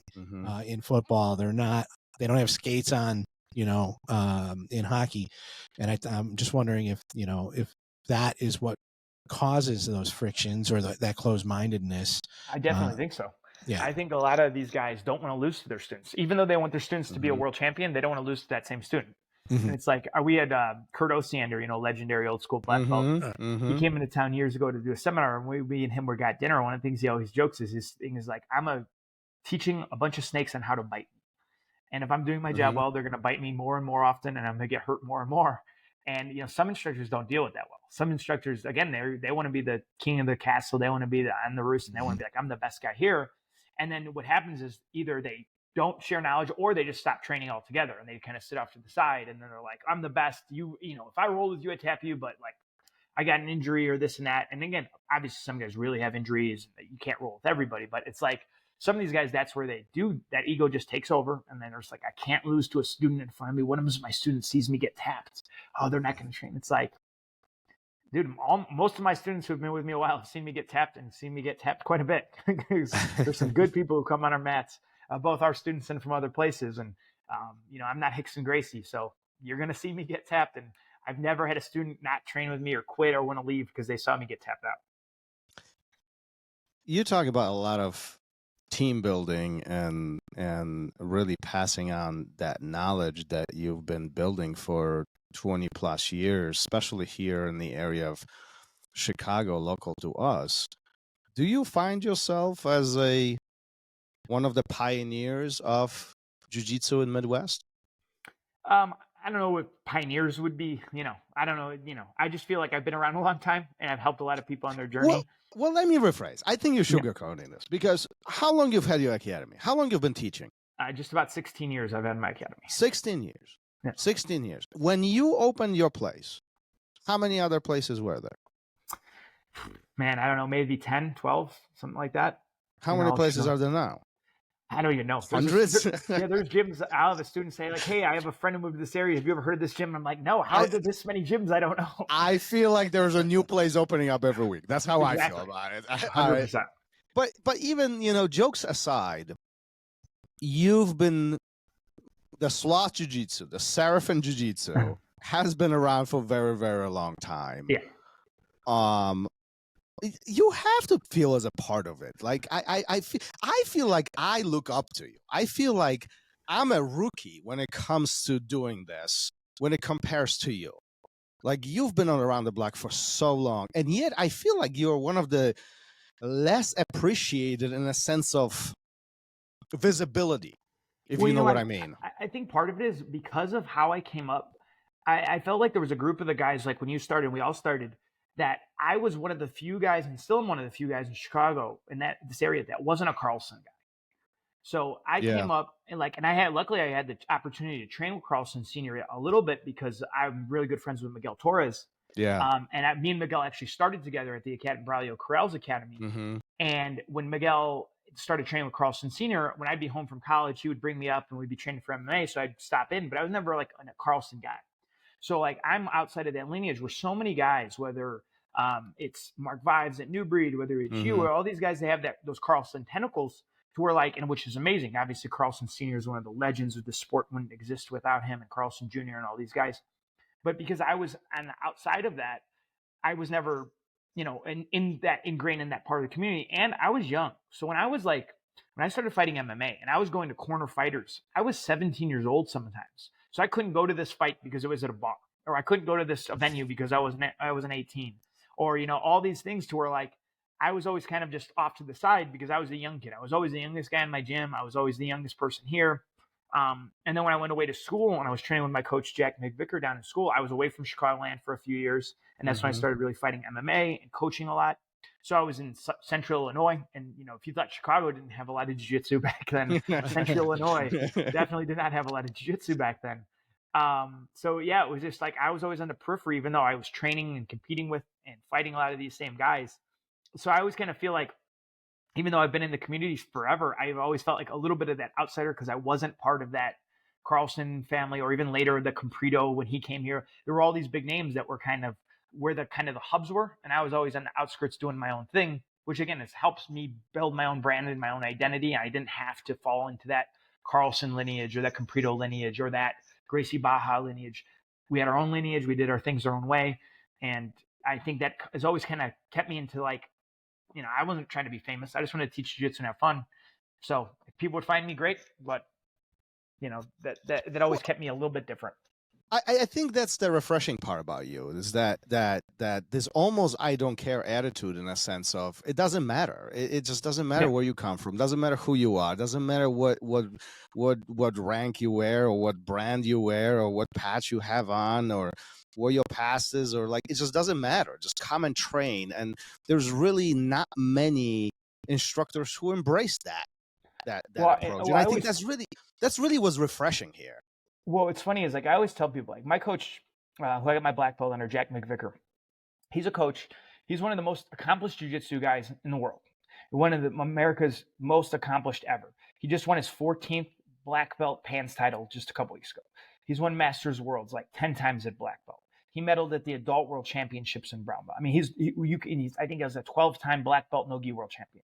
in football. They don't have skates on, in hockey. And I'm just wondering if that is what causes those frictions or that closed-mindedness. I definitely think so. Yeah. I think a lot of these guys don't want to lose to their students. Even though they want their students to be a world champion, they don't want to lose to that same student. And it's like, we had Kurt Osiander, legendary old school black belt. He came into town years ago to do a seminar, and we and him were got dinner. One of the things he always jokes is his thing is like, I'm teaching a bunch of snakes on how to bite me. And if I'm doing my job well, they're going to bite me more and more often, and I'm going to get hurt more and more. And, some instructors don't deal with that well. Some instructors, again, they want to be the king of the castle. They want to be on the roost, and they want to be like, I'm the best guy here. And then what happens is either they don't share knowledge or they just stop training altogether and they kind of sit off to the side. And then they're like, I'm the best. If I roll with you, I tap you, but like I got an injury or this and that. And again, obviously some guys really have injuries. You can't roll with everybody, but it's like some of these guys, that's where they do that. Ego just takes over. And then there's like, I can't lose to a student in front of me. One of my students sees me get tapped. Oh, they're not going to train. It's like, dude, most of my students who've been with me a while have seen me get tapped and seen me get tapped quite a bit. There's some good people who come on our mats, both our students and from other places. And, I'm not Hickson Gracie, so you're going to see me get tapped. And I've never had a student not train with me or quit or want to leave because they saw me get tapped out. You talk about a lot of team building and really passing on that knowledge that you've been building for 20 plus years, especially here in the area of Chicago, local to us. Do you find yourself as one of the pioneers of jiu-jitsu in Midwest? I don't know what pioneers would be, I don't know, I just feel like I've been around a long time and I've helped a lot of people on their journey. Well, let me rephrase. I think you're sugarcoating this because how long you've had your academy? How long you've been teaching? Just about 16 years I've had my academy. 16 years. Yeah. 16 years. When you opened your place, how many other places were there? Man, I don't know, maybe 10, 12, something like that. How many places are there now? I don't even know. Hundreds? There's gyms. I'll have a student say like, hey, I have a friend who moved to this area. Have you ever heard of this gym? And I'm like, no, how are there this many gyms? I don't know. I feel like there's a new place opening up every week. That's how I feel about it. 100%. But even, jokes aside, you've been the Sloth Jiu-Jitsu, the Serafin Jiu-Jitsu has been around for a very, very long time. Yeah. You have to feel as a part of it. Like I feel like I look up to you. I feel like I'm a rookie when it comes to doing this, when it compares to you. Like you've been around the block for so long, and yet I feel like you're one of the less appreciated in a sense of visibility, if you know what I mean. I think part of it is because of how I came up. I felt like there was a group of the guys, like when you started, we all started, that I was one of the few guys, and still am one of the few guys in Chicago in this area that wasn't a Carlson guy. So I came up and luckily I had the opportunity to train with Carlson Senior a little bit because I'm really good friends with Miguel Torres. Yeah. Me and Miguel actually started together at the Academy, Braulio Corral's Academy. Mm-hmm. And when Miguel started training with Carlson Senior, when I'd be home from college, he would bring me up and we'd be training for MMA. So I'd stop in, but I was never like a Carlson guy. So like I'm outside of that lineage where so many guys, whether it's Mark Vives at New Breed, whether it's you or all these guys, they have those Carlson tentacles to where like, and which is amazing. Obviously Carlson Senior is one of the legends of the sport, wouldn't exist without him, and Carlson Jr. and all these guys. But because I was on the outside of that, I was never, ingrained in that part of the community. And I was young. So when I started fighting MMA and I was going to corner fighters, I was 17 years old sometimes. So I couldn't go to this fight because it was at a bar, or I couldn't go to this venue because I was an 18, or, all these things to where like, I was always kind of just off to the side because I was a young kid. I was always the youngest guy in my gym. I was always the youngest person here. And then when I went away to school and I was training with my coach, Jack McVicker, down in school, I was away from Chicagoland for a few years. And that's when I started really fighting MMA and coaching a lot. So I was in Central Illinois. And, if you thought Chicago didn't have a lot of jiu-jitsu back then, Central Illinois definitely did not have a lot of jiu-jitsu back then. So yeah, it was just like I was always on the periphery, even though I was training and competing with and fighting a lot of these same guys. So I always kind of feel like, even though I've been in the community forever, I've always felt like a little bit of that outsider because I wasn't part of that Carlson family, or even later the Compredo when he came here. There were all these big names that were kind of where the hubs were, and I was always on the outskirts doing my own thing, which again helps me build my own brand and my own identity. I didn't have to fall into that Carlson lineage or that Compredo lineage or that Gracie Baja lineage. We had our own lineage. We did our things our own way, and I think that has always kind of kept me into like, I wasn't trying to be famous. I just wanted to teach jiu-jitsu and have fun. So if people would find me, great. But, that always kept me a little bit different. I think that's the refreshing part about you is that this almost I don't care attitude in a sense of it doesn't matter. It just doesn't matter where you come from. Doesn't matter who you are. Doesn't matter what rank you wear or what brand you wear or what patch you have on or where your past is, or like it just doesn't matter. Just come and train. And there's really not many instructors who embrace that approach. And I think that's really what's refreshing here. Well, what's funny is like I always tell people, like my coach, who I got my black belt under, Jack McVicker, he's a coach. He's one of the most accomplished jiu-jitsu guys in the world. One of America's most accomplished ever. He just won his 14th black belt pants title just a couple weeks ago. He's won Masters Worlds like 10 times at black belt. He medaled at the Adult World Championships in brown belt. I mean, I think he was a 12-time black belt no-gi world champion.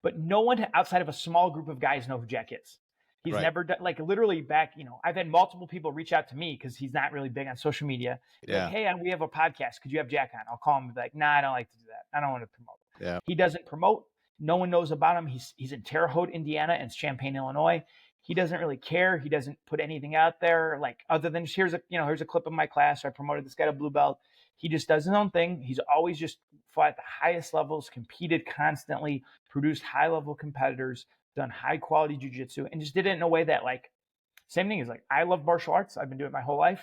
But no one outside of a small group of guys know who Jack is. He's never done, like literally back, I've had multiple people reach out to me because he's not really big on social media. Yeah. Like, hey, we have a podcast. Could you have Jack on? I'll call him and be like, nah, I don't like to do that. I don't want to promote. Yeah. He doesn't promote. No one knows about him. He's in Terre Haute, Indiana, and Champaign, Illinois. He doesn't really care. He doesn't put anything out there, like other than here's a clip of my class. I promoted this guy to blue belt. He just does his own thing. He's always just fought at the highest levels, competed constantly, produced high-level competitors, done high-quality jiu-jitsu, and just did it in a way that, like, same thing is like, I love martial arts. I've been doing it my whole life.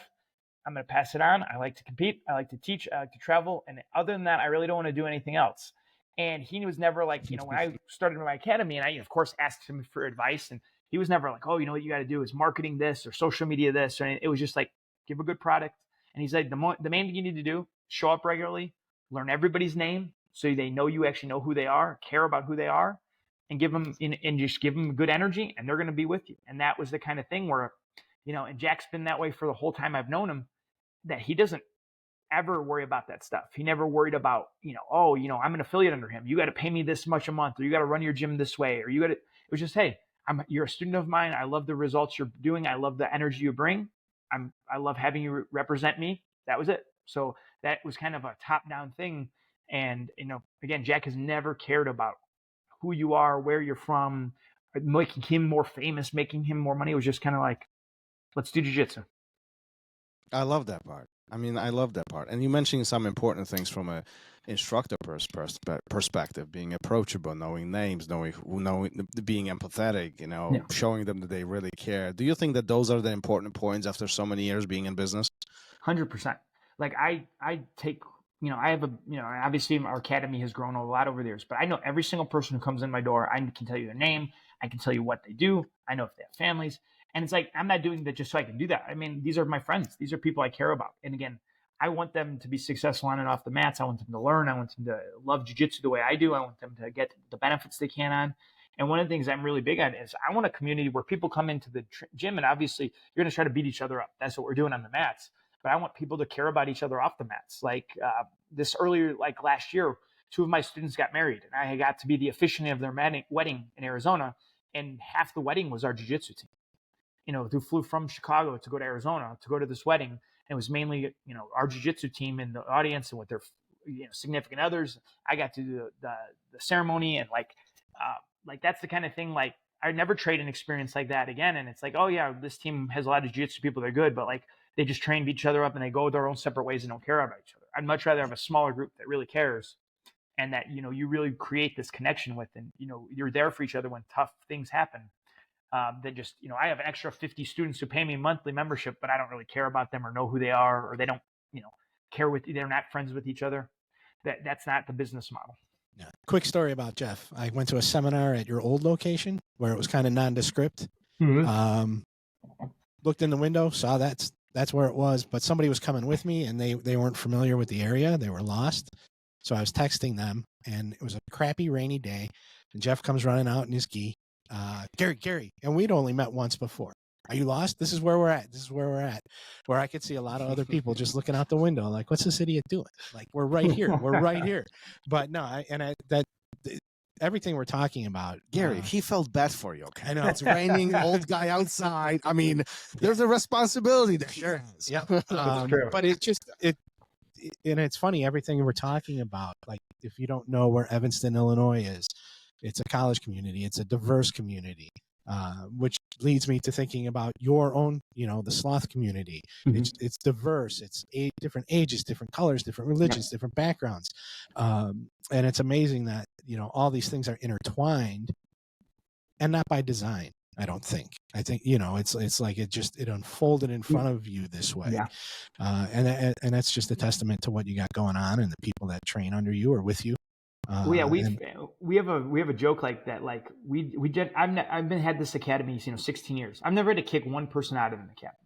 I'm going to pass it on. I like to compete. I like to teach. I like to travel. And other than that, I really don't want to do anything else. And he was never like, when I started my academy, and I, of course, asked him for advice, and he was never like, oh, what you got to do is marketing this or social media this. Or it was just like, give a good product. And he's like, the main thing you need to do, show up regularly, learn everybody's name so they know you actually know who they are, care about who they are, and just give them good energy, and they're going to be with you. And that was the kind of thing where, and Jack's been that way for the whole time I've known him, that he doesn't ever worry about that stuff. He never worried about, I'm an affiliate under him. You got to pay me this much a month, or you got to run your gym this way, or it was just, hey, you're a student of mine. I love the results you're doing. I love the energy you bring. I love having you represent me. That was it. So that was kind of a top-down thing. And, again, Jack has never cared about who you are, where you're from, making him more famous, making him more money. It was just kind of like, let's do jiu-jitsu. I love that part. I mean, I love that part. And you mentioned some important things from a instructor perspective, being approachable, knowing names, knowing, being empathetic, showing them that they really care. Do you think that those are the important points after so many years being in business? 100%. Like I take, I have obviously our academy has grown a lot over the years, but I know every single person who comes in my door. I can tell you their name. I can tell you what they do. I know if they have families. And it's like, I'm not doing that just so I can do that. I mean, these are my friends. These are people I care about. And again, I want them to be successful on and off the mats. I want them to learn. I want them to love jiu-jitsu the way I do. I want them to get the benefits they can on. And one of the things I'm really big on is I want a community where people come into the gym, and obviously you're going to try to beat each other up. That's what we're doing on the mats. But I want people to care about each other off the mats. Like last year, 2 of my students got married, and I got to be the officiant of their wedding in Arizona. And half the wedding was our jiu-jitsu team. Who flew from Chicago to go to Arizona to go to this wedding. And it was mainly, our jiu-jitsu team in the audience and with their, significant others. I got to do the ceremony, and like that's the kind of thing, like I'd never trade an experience like that again. And it's like, oh yeah, this team has a lot of jiu-jitsu people. They're good, but like they just train each other up and they go their own separate ways and don't care about each other. I'd much rather have a smaller group that really cares, and that, you really create this connection with, and, you're there for each other when tough things happen. Than just, I have an extra 50 students who pay me monthly membership, but I don't really care about them or know who they are, or they don't, care with, they're not friends with each other. That's not the business model. Yeah. Quick story about Jeff. I went to a seminar at your old location where it was kind of nondescript. Mm-hmm. Looked in the window, saw that's where it was, but somebody was coming with me and they weren't familiar with the area. They were lost. So I was texting them, and it was a crappy rainy day, and Jeff comes running out in his gi. Gary, and we'd only met once before. Are you lost? This is where we're at. Where I could see a lot of other people just looking out the window, like, what's this idiot doing? Like, we're right here. We're right here. But no, everything we're talking about, Gary, he felt bad for you. Okay, I know it's raining, old guy outside. I mean, there's a responsibility there. Sure. Yeah. But and it's funny, everything we're talking about. Like, if you don't know where Evanston, Illinois is, it's a college community. It's a diverse community, which leads me to thinking about your own, the Sloth community. Mm-hmm. It's diverse. It's different ages, different colors, different religions, different backgrounds. And it's amazing that, all these things are intertwined, and not by design. I don't think. I think, it's like it unfolded in front of you this way. Yeah. And that's just a testament to what you got going on and the people that train under you or with you. We have a joke like that. Like I've been had this academy, 16 years. I've never had to kick one person out of an academy,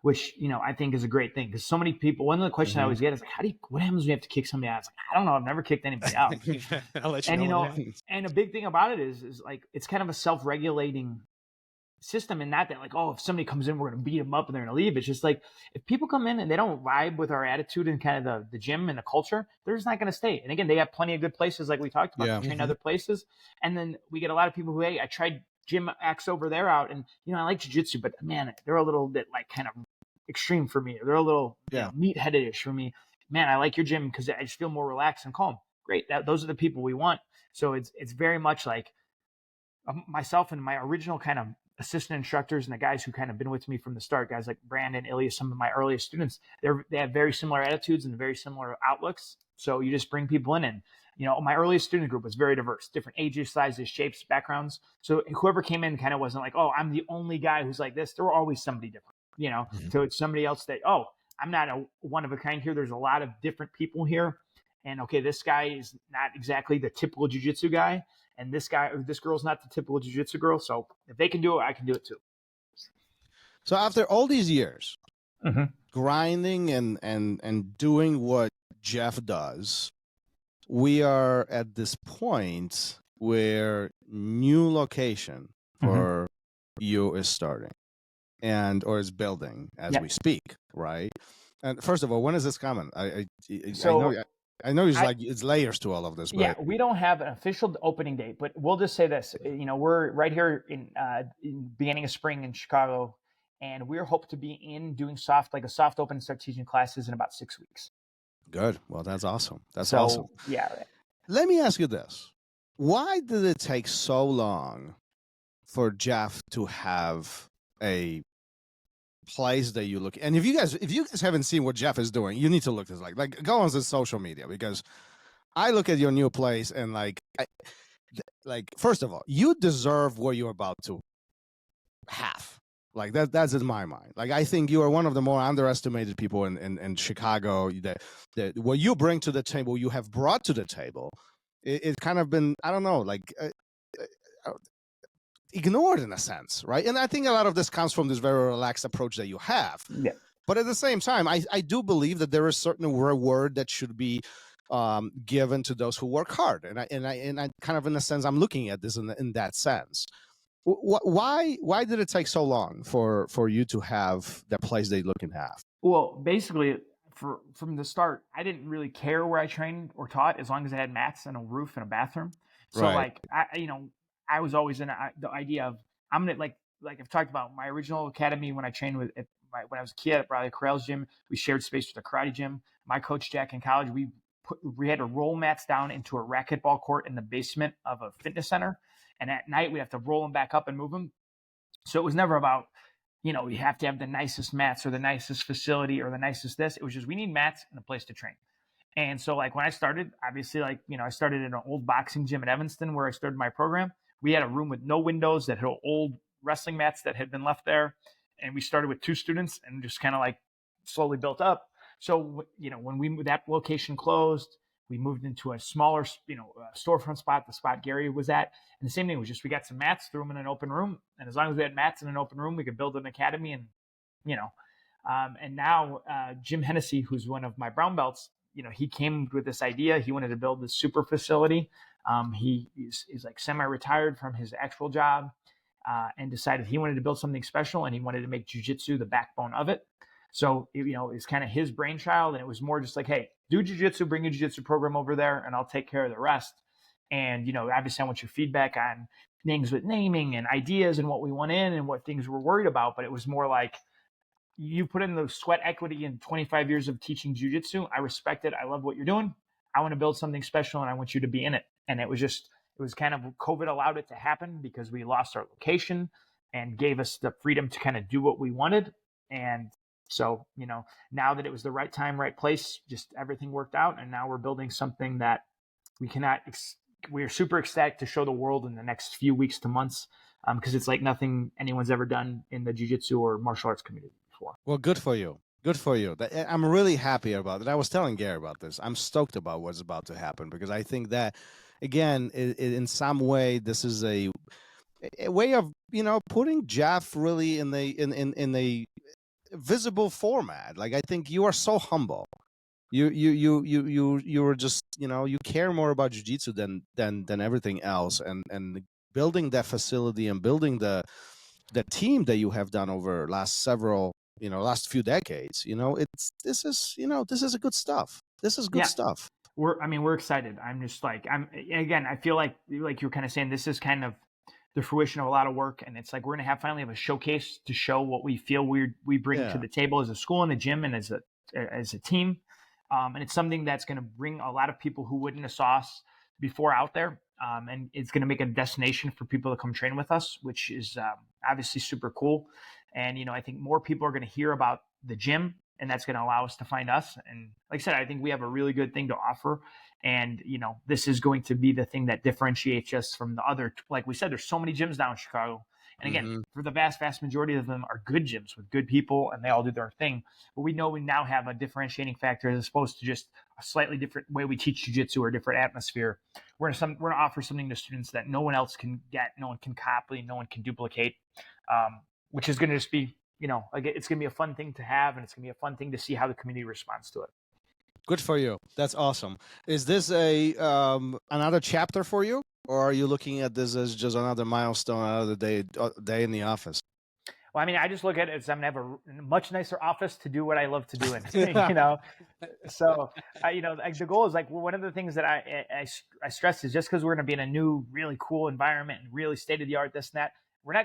which, I think is a great thing, because so many people, one of the questions I always get is like, what happens when you have to kick somebody out? It's like, I don't know. I've never kicked anybody out. I'll let you know. And a big thing about it is like, it's kind of a self-regulating system, in that like, oh, if somebody comes in, we're going to beat them up and they're going to leave. It's just like, if people come in and they don't vibe with our attitude and kind of the gym and the culture, they're just not going to stay. And again, they have plenty of good places, like we talked about, to train other places. And then we get a lot of people who, hey, I tried gym X over there out, and I like jiu-jitsu, but man, they're a little bit like kind of extreme for me. They're a little meat-headed-ish for me. Man, I like your gym because I just feel more relaxed and calm. Great. Those are the people we want. So it's very much like myself and my original kind of assistant instructors and the guys who kind of been with me from the start, guys like Brandon, Ilya, some of my earliest students, they have very similar attitudes and very similar outlooks. So you just bring people in, and, my earliest student group was very diverse, different ages, sizes, shapes, backgrounds. So whoever came in kind of wasn't like, oh, I'm the only guy who's like this. There were always somebody different, So it's somebody else that, oh, I'm not a one of a kind here. There's a lot of different people here. And okay, this guy is not exactly the typical jiu-jitsu guy. And this girl's not the typical jiu-jitsu girl. So if they can do it, I can do it too. So after all these years, grinding and doing what Jeff does, we are at this point where new location for you is starting or is building as we speak, right? And first of all, when is this coming? I know it's layers to all of this. But... Yeah, we don't have an official opening date, but we'll just say this. We're right here in beginning of spring in Chicago, and we're hoping to be in doing a soft open, and start teaching classes in about 6 weeks. Good. Well, that's awesome. That's awesome. Yeah. Let me ask you this. Why did it take so long for Jeff to have a place that you look. And if you guys haven't seen what Jeff is doing, you need to look this like go on his social media, because I look at your new place and like first of all, you deserve what you're about to have. Like that's in my mind. Like I think you are one of the more underestimated people in Chicago. That what you bring to the table, you have brought to the table, it's kind of been, I don't know, like ignored in a sense, right? And I think a lot of this comes from this very relaxed approach that you have. Yeah. But at the same time, I do believe that there is certain reward that should be given to those who work hard, and I kind of, in a sense, I'm looking at this in that sense. Why did it take so long for you to have that place that you look and have? Well, basically, from the start, I didn't really care where I trained or taught as long as I had mats and a roof and a bathroom. So Right. like I was always in the idea of I'm gonna like I've talked about my original academy when I trained when I was a kid at Bradley Corral's gym. We shared space with a karate gym. My coach Jack in college, we had to roll mats down into a racquetball court in the basement of a fitness center, and at night we have to roll them back up and move them. So it was never about, you have to have the nicest mats or the nicest facility or the nicest this. It was just, we need mats and a place to train. And so like when I started, obviously, like, I started in an old boxing gym in Evanston where I started my program. We had a room with no windows that had old wrestling mats that had been left there. And we started with 2 students and just kind of like slowly built up. So, when that location closed, we moved into a smaller, storefront spot, the spot Gary was at. And the same thing was just, we got some mats, threw them in an open room. And as long as we had mats in an open room, we could build an academy. And, and now Jim Hennessy, who's one of my brown belts, he came with this idea. He wanted to build this super facility. He's like semi-retired from his actual job and decided he wanted to build something special, and he wanted to make jiu-jitsu the backbone of it. So, it's kind of his brainchild, and it was more just like, hey, do jiu-jitsu, bring a jiu-jitsu program over there, and I'll take care of the rest. And, obviously I want your feedback on things with naming and ideas and what we want in and what things we're worried about. But it was more like, you put in the sweat equity in 25 years of teaching jiu-jitsu. I respect it. I love what you're doing. I want to build something special, and I want you to be in it. And it was kind of, COVID allowed it to happen because we lost our location and gave us the freedom to kind of do what we wanted. And so, now that it was the right time, right place, just everything worked out. And now we're building something that we're super ecstatic to show the world in the next few weeks to months, because it's like nothing anyone's ever done in the jiu-jitsu or martial arts community before. Well, good for you. Good for you. I'm really happy about it. I was telling Gary about this. I'm stoked about what's about to happen, because I think that, again, in some way, this is a way of, putting Jeff really in a visible format. Like, I think you are so humble. You were just, you care more about jiu-jitsu than everything else, and building that facility and building the team that you have done over last few decades. This is a good stuff. This is good stuff. We're excited. I'm just like, I feel like you're kind of saying, this is kind of the fruition of a lot of work. And it's like, we're going to finally have a showcase to show what we feel we bring to the table as a school and a gym and as a team. And it's something that's going to bring a lot of people who wouldn't have saw us before out there. And it's going to make a destination for people to come train with us, which is obviously super cool. And, I think more people are going to hear about the gym, and that's going to allow us to find us. And like I said, I think we have a really good thing to offer. And, this is going to be the thing that differentiates us from the other. Like we said, there's so many gyms down in Chicago. And again, for the vast, vast majority of them are good gyms with good people, and they all do their thing. But we know we now have a differentiating factor as opposed to just a slightly different way we teach jiu-jitsu or a different atmosphere. We're going to offer something to students that no one else can get, no one can copy, no one can duplicate, which is going to just be, it's going to be a fun thing to have, and it's going to be a fun thing to see how the community responds to it. Good for you. That's awesome. Is this another chapter for you? Or are you looking at this as just another milestone, another day in the office? Well, I just look at it as I'm going to have a much nicer office to do what I love to do in, So, the goal is like, one of the things that I stress is just because we're going to be in a new, really cool environment and really state of the art, this and that,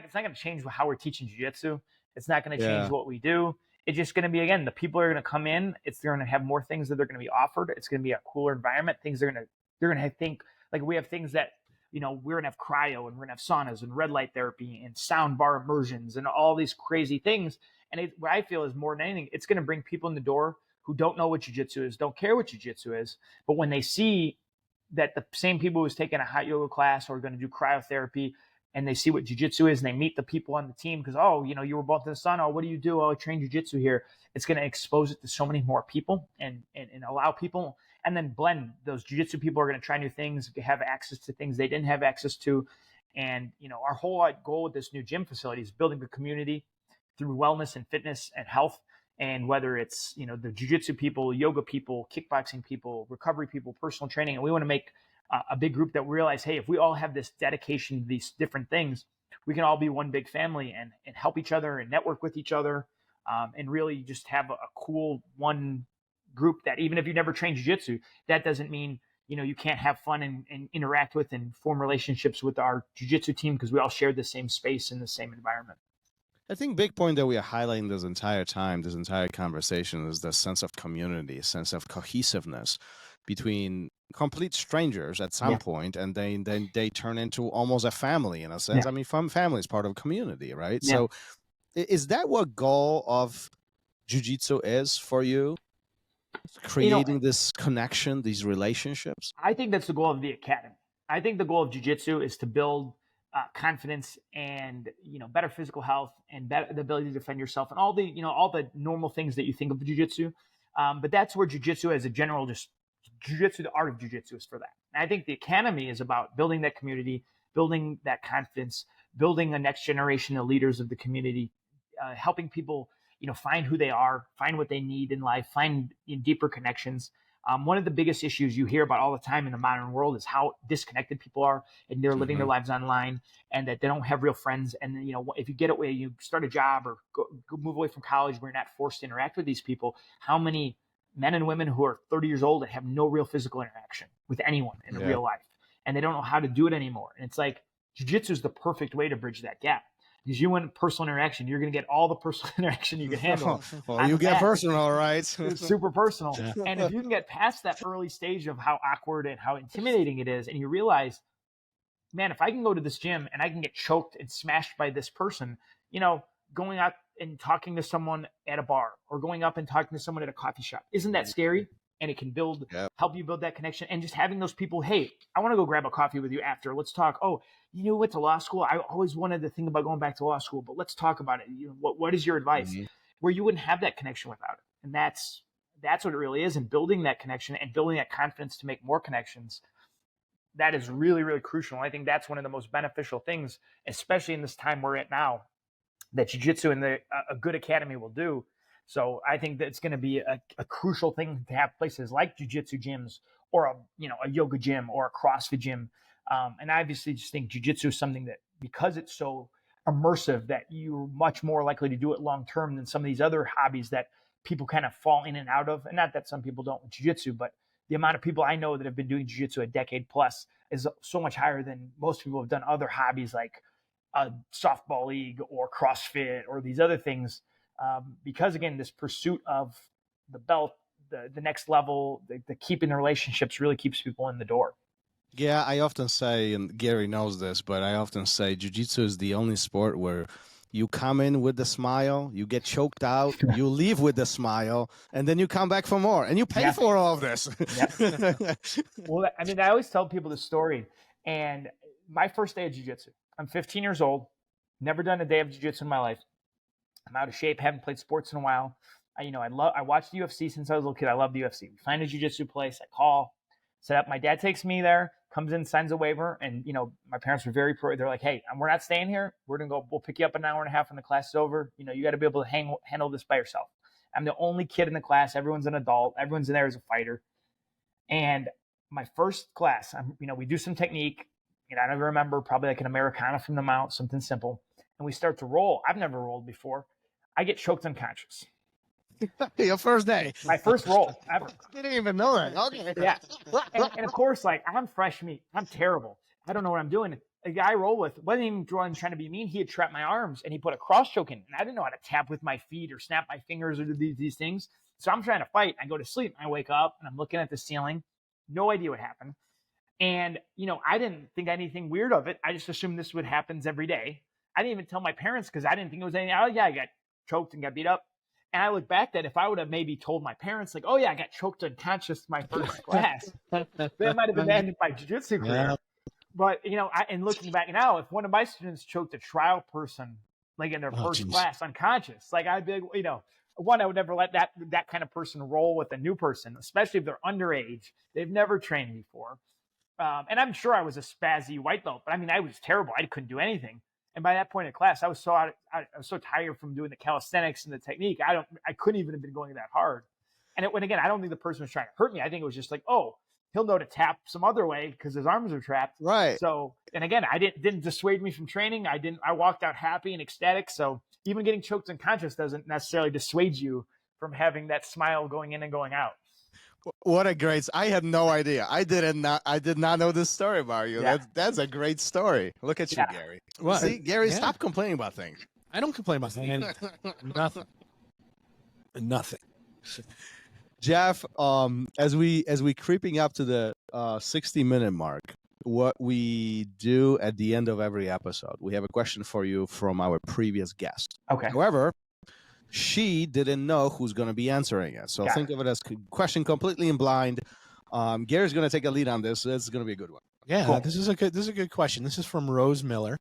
it's not going to change how we're teaching jiu-jitsu. It's not going to change what we do. It's just going to be, again, the people are going to come in. They're going to have more things that they're going to be offered. It's going to be a cooler environment. They're going to think, like, we have things that, we're going to have cryo, and we're going to have saunas and red light therapy and sound bar immersions and all these crazy things. And what I feel is more than anything, it's going to bring people in the door who don't know what jiu-jitsu is, don't care what jiu-jitsu is. But when they see that the same people who's taking a hot yoga class or going to do cryotherapy, and they see what jiu-jitsu is, and they meet the people on the team because, oh, you were both in the sun. Oh, what do you do? Oh, I train jiu-jitsu here. It's going to expose it to so many more people and allow people, and then blend. Those jiu-jitsu people are going to try new things, have access to things they didn't have access to. And, our whole goal with this new gym facility is building the community through wellness and fitness and health. And whether it's, the jiu-jitsu people, yoga people, kickboxing people, recovery people, personal training, and we want to make a big group that realize, hey, if we all have this dedication to these different things, we can all be one big family and help each other and network with each other, and really just have a cool one group that even if you never trained jiu-jitsu, that doesn't mean, you can't have fun and interact with and form relationships with our jiu-jitsu team because we all share the same space and the same environment. I think big point that we are highlighting this entire time, this entire conversation, is the sense of community, sense of cohesiveness between complete strangers at some point, and then they turn into almost a family in a sense. Yeah. I mean, family is part of a community, right? Yeah. So is that what goal of jiu-jitsu is for you? Creating this connection, these relationships? I think that's the goal of the academy. I think the goal of jiu-jitsu is to build confidence and, better physical health and the ability to defend yourself and all the normal things that you think of jiu-jitsu. But that's where jiu-jitsu as a general, just jiu-jitsu, the art of jiu-jitsu is for that. And I think the academy is about building that community, building that confidence, building a next generation of leaders of the community, helping people, find who they are, find what they need in life, find deeper connections. One of the biggest issues you hear about all the time in the modern world is how disconnected people are, and they're living their lives online, and that they don't have real friends. And if you get away, you start a job or go move away from college where you're not forced to interact with these people. How many men and women who are 30 years old that have no real physical interaction with anyone in real life, and they don't know how to do it anymore? And it's like jiu-jitsu is the perfect way to bridge that gap. Because you want personal interaction, you're going to get all the personal interaction you can handle. Well, you get personal, right? It's super personal. Yeah. And if you can get past that early stage of how awkward and how intimidating it is, and you realize, man, if I can go to this gym and I can get choked and smashed by this person, going out and talking to someone at a bar or going up and talking to someone at a coffee shop, isn't that scary? And it can help you build that connection. And just having those people, hey, I want to go grab a coffee with you after. Let's talk. Oh, you went to law school. I always wanted to think about going back to law school, but let's talk about it. What is your advice? Where you wouldn't have that connection without it. And that's what it really is. And building that connection and building that confidence to make more connections, that is really, really crucial. And I think that's one of the most beneficial things, especially in this time we're at now, that jiu-jitsu and a good academy will do. So I think that it's going to be a crucial thing to have places like jiu-jitsu gyms or a yoga gym or a CrossFit gym. And I obviously just think jiu-jitsu is something that, because it's so immersive, that you're much more likely to do it long-term than some of these other hobbies that people kind of fall in and out of. And not that some people don't with jiu-jitsu, but the amount of people I know that have been doing jiu-jitsu a decade plus is so much higher than most people have done other hobbies like a softball league or CrossFit or these other things. Because again, this pursuit of the belt, the next level, the keeping the relationships really keeps people in the door. Yeah, I often say, and Gary knows this, but I often say jiu-jitsu is the only sport where you come in with the smile, you get choked out, you leave with the smile, and then you come back for more, and you pay for all of this. Well, I mean, I always tell people this story, and my first day of jiu-jitsu, I'm 15 years old, never done a day of jiu-jitsu in my life. I'm out of shape, haven't played sports in a while. I watched the UFC since I was a little kid. I love the UFC. We find a jiu-jitsu place, I call, set up. My dad takes me there, comes in, signs a waiver, and my parents were very pro. They're like, "Hey, we're not staying here. We're gonna go. We'll pick you up an hour and a half when the class is over. You got to be able to handle this by yourself." I'm the only kid in the class. Everyone's an adult. Everyone's in there as a fighter. And my first class, we do some technique. I don't remember, probably like an Americana from the mount, something simple. And we start to roll. I've never rolled before. I get choked unconscious. Your first day. My first roll ever. I didn't even know that. Okay. Yeah. And of course, I'm fresh meat. I'm terrible. I don't know what I'm doing. The guy I roll with wasn't even trying to be mean. He had trapped my arms and he put a cross choke in. And I didn't know how to tap with my feet or snap my fingers or do these things. So I'm trying to fight. I go to sleep. I wake up and I'm looking at the ceiling. No idea what happened. And, I didn't think anything weird of it. I just assumed this would happen every day. I didn't even tell my parents because I didn't think it was anything. Oh, yeah, I got choked and got beat up. And I look back that if I would have maybe told my parents, like, oh yeah, I got choked unconscious my first class, that might have been the end of my jiu-jitsu career. Yeah. But, and looking back now, if one of my students choked a trial person, like in their first class unconscious, like I'd be, one, I would never let that kind of person roll with a new person, especially if they're underage. They've never trained before. And I'm sure I was a spazzy white belt, but I mean, I was terrible. I couldn't do anything. And by that point in class, I was so tired from doing the calisthenics and the technique. I couldn't even have been going that hard. And again, I don't think the person was trying to hurt me. I think it was just like, oh, he'll know to tap some other way because his arms are trapped. Right. So, and again, I didn't dissuade me from training. I walked out happy and ecstatic. So even getting choked unconscious doesn't necessarily dissuade you from having that smile going in and going out. What a great! I had no idea. I did not know this story about you. Yeah. That's a great story. Look at you, Gary. Well, See, Gary, yeah. stop complaining about things. I don't complain about nothing. Nothing. Jeff, as we creeping up to the 60-minute mark, what we do at the end of every episode, we have a question for you from our previous guest. Okay. However, she didn't know who's going to be answering it. So think of it as a question completely in blind. Gary's going to take a lead on this. It's going to be a good one. Yeah, Cool. this is a good question. This is from Rose Miller.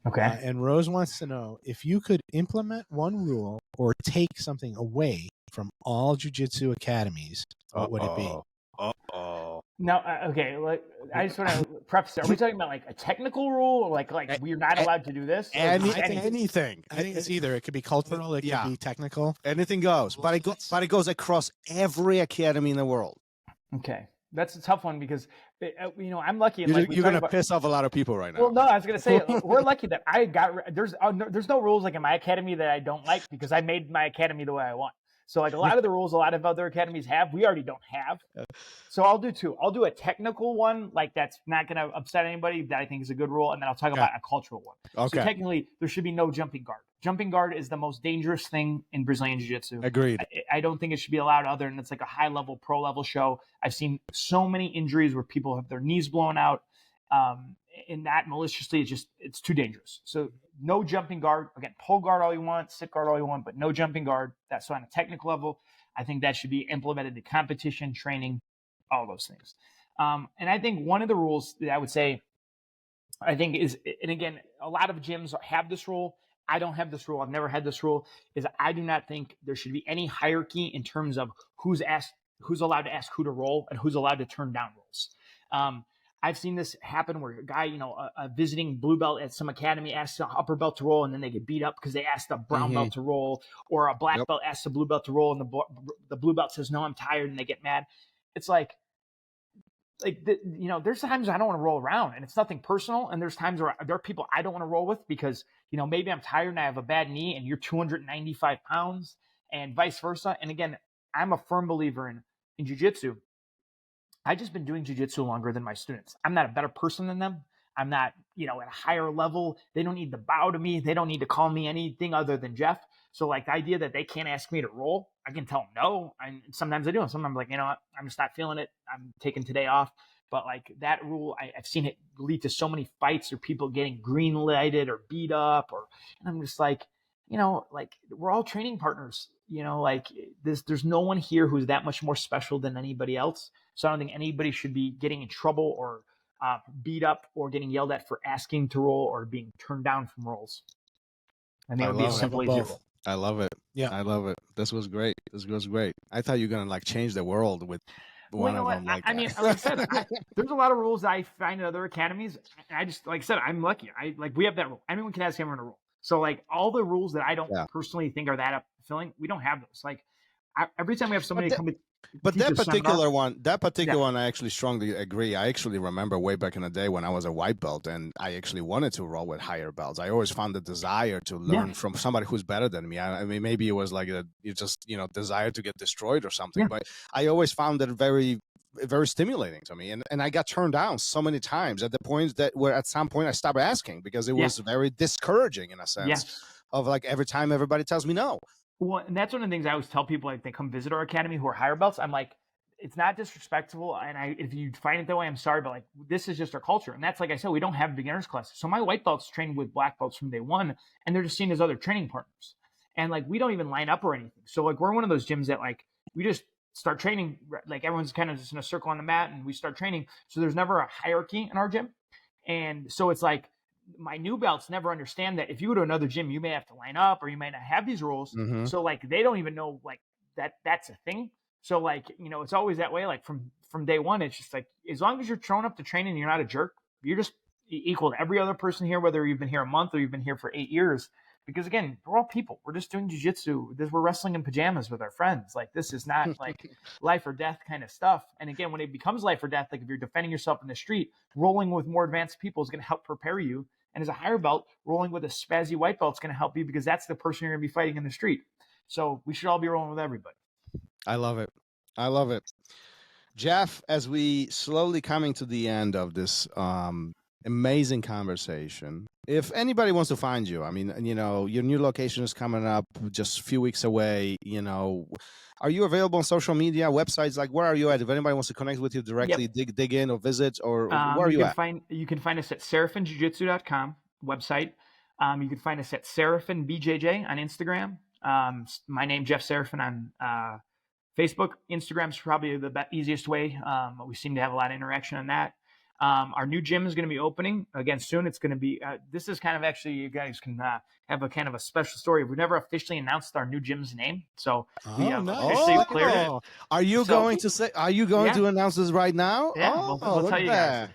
Okay. And Rose wants to know if you could implement one rule or take something away from all jiu-jitsu academies, what would it be? Uh-oh. Now, okay, I just want to preface it. Are we talking about like a technical rule, or like we're not allowed to do this? Anything. I think it's either. It could be cultural. It could be technical. Anything goes. But it goes across every academy in the world. Okay. That's a tough one because, I'm lucky. You're going to piss off a lot of people right now. Well, no, I was going to say, we're lucky that I got, there's no rules like in my academy that I don't like because I made my academy the way I want. So like a lot of the rules a lot of other academies have, we already don't have. So I'll do two. I'll do a technical one, like that's not going to upset anybody, that I think is a good rule. And then I'll talk about a cultural one. Okay. So technically, there should be no jumping guard. Jumping guard is the most dangerous thing in Brazilian Jiu-Jitsu. Agreed. I don't think it should be allowed other than it's like a high-level, pro-level show. I've seen so many injuries where people have their knees blown out. In that maliciously, it's too dangerous. So no jumping guard. Again, pull guard all you want, sit guard all you want, but no jumping guard. That's so on a technical level. I think that should be implemented in competition, training, all those things. And I think one of the rules that I would say, I think is, and again, a lot of gyms have this rule. I don't have this rule. I've never had this rule. Is I do not think there should be any hierarchy in terms of who's allowed to ask who to roll and who's allowed to turn down rolls. I've seen this happen where a guy, a visiting blue belt at some academy asks an upper belt to roll and then they get beat up because they asked a brown belt to roll, or a black belt asks a blue belt to roll and the blue belt says, no, I'm tired, and they get mad. It's there's times I don't want to roll around and it's nothing personal. And there's times where there are people I don't want to roll with because, maybe I'm tired and I have a bad knee and you're 295 pounds and vice versa. And again, I'm a firm believer in jiu-jitsu. I've just been doing jiu-jitsu longer than my students. I'm not a better person than them. I'm not, at a higher level. They don't need to bow to me. They don't need to call me anything other than Jeff. So like the idea that they can't ask me to roll, I can tell them no. And sometimes I do. And sometimes I'm like, what? I'm just not feeling it. I'm taking today off. But like that rule, I've seen it lead to so many fights or people getting green lighted or beat up, and I'm just like, we're all training partners, there's no one here who's that much more special than anybody else. So I don't think anybody should be getting in trouble or beat up or getting yelled at for asking to roll or being turned down from rolls. I think it would be as simple as zero. I love it. Yeah. I love it. This was great. I thought you were going to change the world with one of them. Like I said, there's a lot of rules I find in other academies. And I just, like I said, I'm lucky. We have that rule. Anyone can ask anyone to roll. So like all the rules that I don't personally think are that fulfilling, we don't have those. Like every time we have somebody come with. But that particular one, I actually strongly agree. I actually remember way back in the day when I was a white belt and I actually wanted to roll with higher belts. I always found the desire to learn from somebody who's better than me. I mean, maybe it was like you just, desire to get destroyed or something, but I always found it very, very stimulating to me. And I got turned down so many times at the point that where at some point I stopped asking because it was very discouraging in a sense of like every time everybody tells me no. Well, and that's one of the things I always tell people, like they come visit our academy who are higher belts. I'm like, it's not disrespectful. And if you find it that way, I'm sorry, but like, this is just our culture. And that's, like I said, we don't have beginners classes. So my white belts train with black belts from day one, and they're just seen as other training partners. and like we don't even line up or anything. So like we're one of those gyms that like we just start training, like everyone's kind of just in a circle on the mat and we start training. So there's never a hierarchy in our gym. And so it's like my new belts never understand that if you go to another gym, you may have to line up or you might not have these rules. Mm-hmm. So like they don't even know like that's a thing. So like, you know, it's always that way. Like from day one, it's just like, as long as you're showing up to training and you're not a jerk, you're just equal to every other person here, whether you've been here a month or you've been here for 8 years. Because again, we're all people. We're just doing jiu-jitsu. We're wrestling in pajamas with our friends. Like this is not like life or death kind of stuff. And again, when it becomes life or death, like if you're defending yourself in the street, rolling with more advanced people is going to help prepare you. And as a higher belt, rolling with a spazzy white belt is going to help you because that's the person you're going to be fighting in the street. So we should all be rolling with everybody. I love it. I love it. Jeff, as we slowly coming to the end of this amazing conversation, if anybody wants to find you, I mean, you know, your new location is coming up just a few weeks away, you know, are you available on social media, websites? Like, where are you at? If anybody wants to connect with you directly, dig in or visit, or where are you at? You can find us at serafinjiujitsu.com website. You can find us at Serafin BJJ on Instagram. My name, Jeff Serafin, on Facebook. Instagram is probably the easiest way. We seem to have a lot of interaction on that. Our new gym is going to be opening again soon. It's going to be, this is kind of actually, you guys can have a kind of a special story. We've never officially announced our new gym's name. So we have officially cleared it. Are you going to announce this right now? Yeah, we'll tell you guys.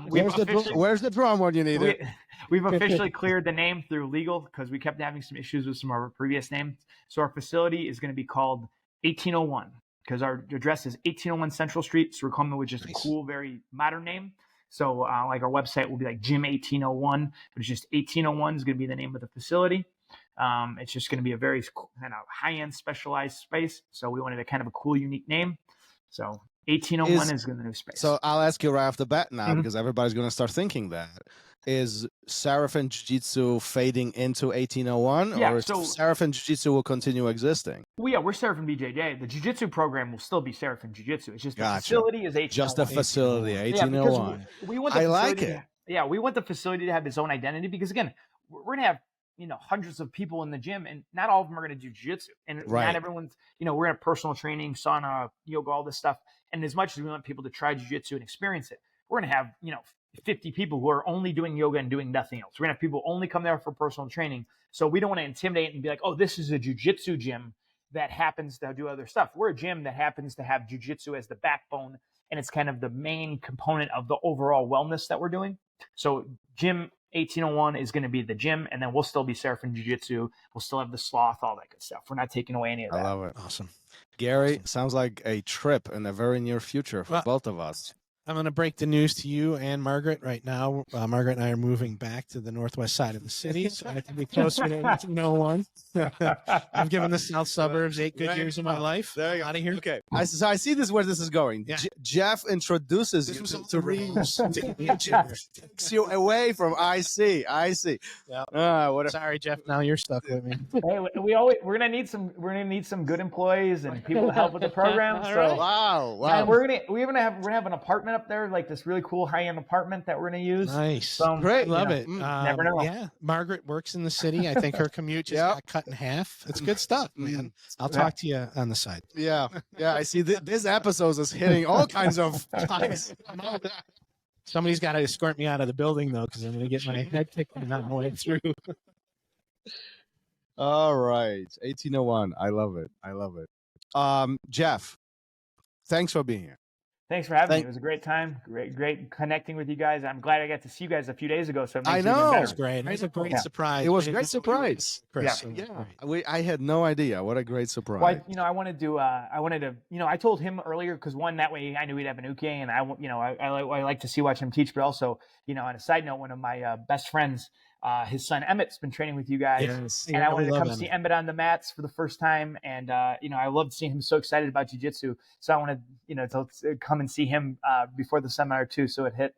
Where's the drum when you need it? We've officially cleared the name through legal because we kept having some issues with some of our previous names. So our facility is going to be called 1801. Because our address is 1801 Central Street. So we're coming with just a cool, very modern name. So like our website will be like Gym 1801, but it's just 1801 is going to be the name of the facility. It's just going to be a very kind of high-end specialized space. So we wanted a kind of a cool, unique name. So 1801 is going to be space. So I'll ask you right off the bat now, because everybody's going to start thinking that. Is Serafin Jiu-Jitsu fading into 1801, or Serafin Jiu-Jitsu will continue existing? Well, yeah, we're Serafin BJJ. The Jiu-Jitsu program will still be Serafin Jiu-Jitsu. It's just the facility is 1801. Just the facility, 1801. Yeah, we want the facility we want the facility to have its own identity because, again, we're going to have, you know, hundreds of people in the gym, and not all of them are going to do jiu-jitsu. And not everyone's, you know, we're going to have personal training, sauna, yoga, all this stuff. And as much as we want people to try jiu-jitsu and experience it, we're going to have, you know, 50 people who are only doing yoga and doing nothing else. We're going to have people only come there for personal training. So we don't want to intimidate and be like, oh, this is a jiu-jitsu gym that happens to do other stuff. We're a gym that happens to have jiu-jitsu as the backbone, and it's kind of the main component of the overall wellness that we're doing. So Gym 1801 is going to be the gym, and then we'll still be Serafin Jiu-Jitsu. We'll still have the Sloth, all that good stuff. We're not taking away any of that. I love it. Awesome. Gary, sounds like a trip in the very near future for both of us. I'm going to break the news to you and Margaret right now. Margaret and I are moving back to the northwest side of the city, so I have to be closer to 1801. I've given the south suburbs 8 good years of my life. There you go. Out of here. Okay. So I see where this is going. Yeah. Jeff introduces you to rules. Takes you away from IC. Yeah. Sorry, Jeff. Now you're stuck with me. Hey, we're gonna need some good employees and people to help with the program. So wow. And we're gonna have an apartment up there, like this really cool high-end apartment that we're going to use. Nice. So, great. Love it. Never know. Yeah. Margaret works in the city. I think her commute just got cut in half. It's good stuff, man. I'll talk to you on the side. Yeah. Yeah. I see this episode is hitting all kinds of times. Somebody's got to escort me out of the building, though, because I'm going to get my head kicked and not my way through. All right. 1801. I love it. Jeff, thanks for being here. Thanks for having me. It was a great time. Great connecting with you guys. I'm glad I got to see you guys a few days ago. So it makes it even better. It was great. It was a great surprise. It was a great surprise. Chris. I had no idea. What a great surprise. Well, I wanted to, I told him earlier because one, that way I knew he'd have an uke, and I like to watch him teach, but also, on a side note, one of my best friends, his son Emmett's been training with you guys, and I wanted to come see Emmett on the mats for the first time, and I loved seeing him so excited about jiu-jitsu. So I wanted to come and see him before the seminar too. So it hit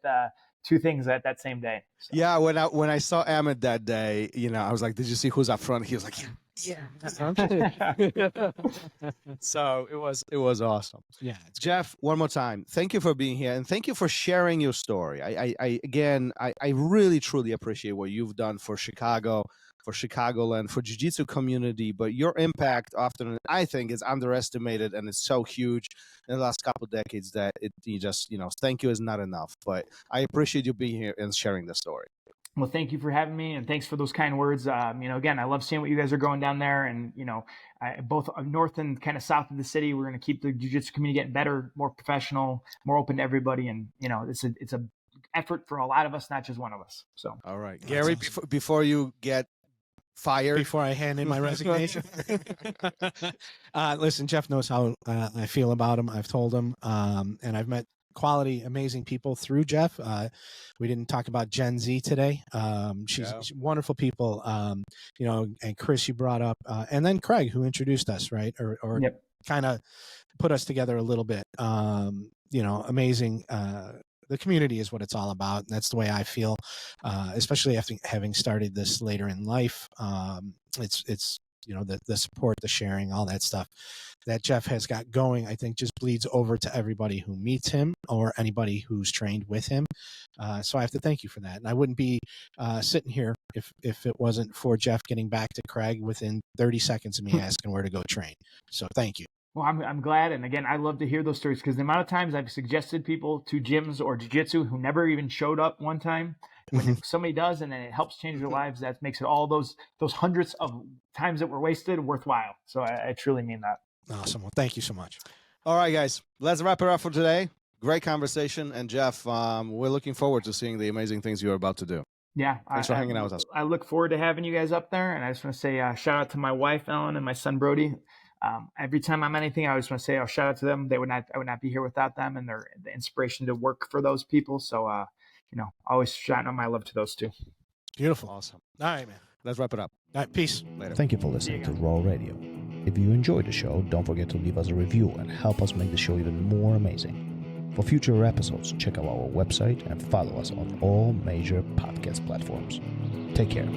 2 things that same day. So. Yeah, when I saw Emmett that day, I was like, "Did you see who's up front?" He was like, "Yeah." So it was awesome. Yeah, Jeff, one more time, thank you for being here, and thank you for sharing your story. I really truly appreciate what you've done for Chicago, for Chicagoland, for Jiu-Jitsu community, but your impact often, I think, is underestimated, and it's so huge in the last couple of decades that thank you is not enough. But I appreciate you being here and sharing the story. Well, thank you for having me, and thanks for those kind words. Again, I love seeing what you guys are going down there, and both north and kind of south of the city. We're going to keep the jiu-jitsu community getting better, more professional, more open to everybody, and it's a effort for a lot of us, not just one of us. So, all right, Gary, before you get fired, before I hand in my resignation, listen, Jeff knows how I feel about him. I've told him, and I've met quality, amazing people through Jeff. We didn't talk about Gen Z today. She's wonderful people. And Chris, you brought up, and then Craig, who introduced us, right? Or yep. Kind of put us together a little bit. Amazing. The community is what it's all about. And that's the way I feel, especially after having started this later in life. It's the support, the sharing, all that stuff that Jeff has got going, I think just bleeds over to everybody who meets him or anybody who's trained with him. So I have to thank you for that. And I wouldn't be sitting here if it wasn't for Jeff getting back to Craig within 30 seconds of me asking where to go train. So thank you. Well, I'm glad. And again, I love to hear those stories, because the amount of times I've suggested people to gyms or jiu-jitsu who never even showed up one time, when somebody does, and then it helps change their lives, that makes it all those hundreds of times that were wasted worthwhile. So I truly mean that. Awesome. Well, thank you so much. All right, guys, let's wrap it up for today. Great conversation. And Jeff, we're looking forward to seeing the amazing things you're about to do. Yeah. Thanks for hanging out with us. I look forward to having you guys up there. And I just want to say shout out to my wife, Ellen, and my son, Brody. Every time I'm anything, I always want to say, shout out to them. I would not be here without them and the inspiration to work for those people. So, always shouting out my love to those two. Beautiful. Awesome. All right, man. Let's wrap it up. All right, peace. Later. Thank you for listening to RŌL Radio. If you enjoyed the show, don't forget to leave us a review and help us make the show even more amazing. For future episodes, check out our website and follow us on all major podcast platforms. Take care.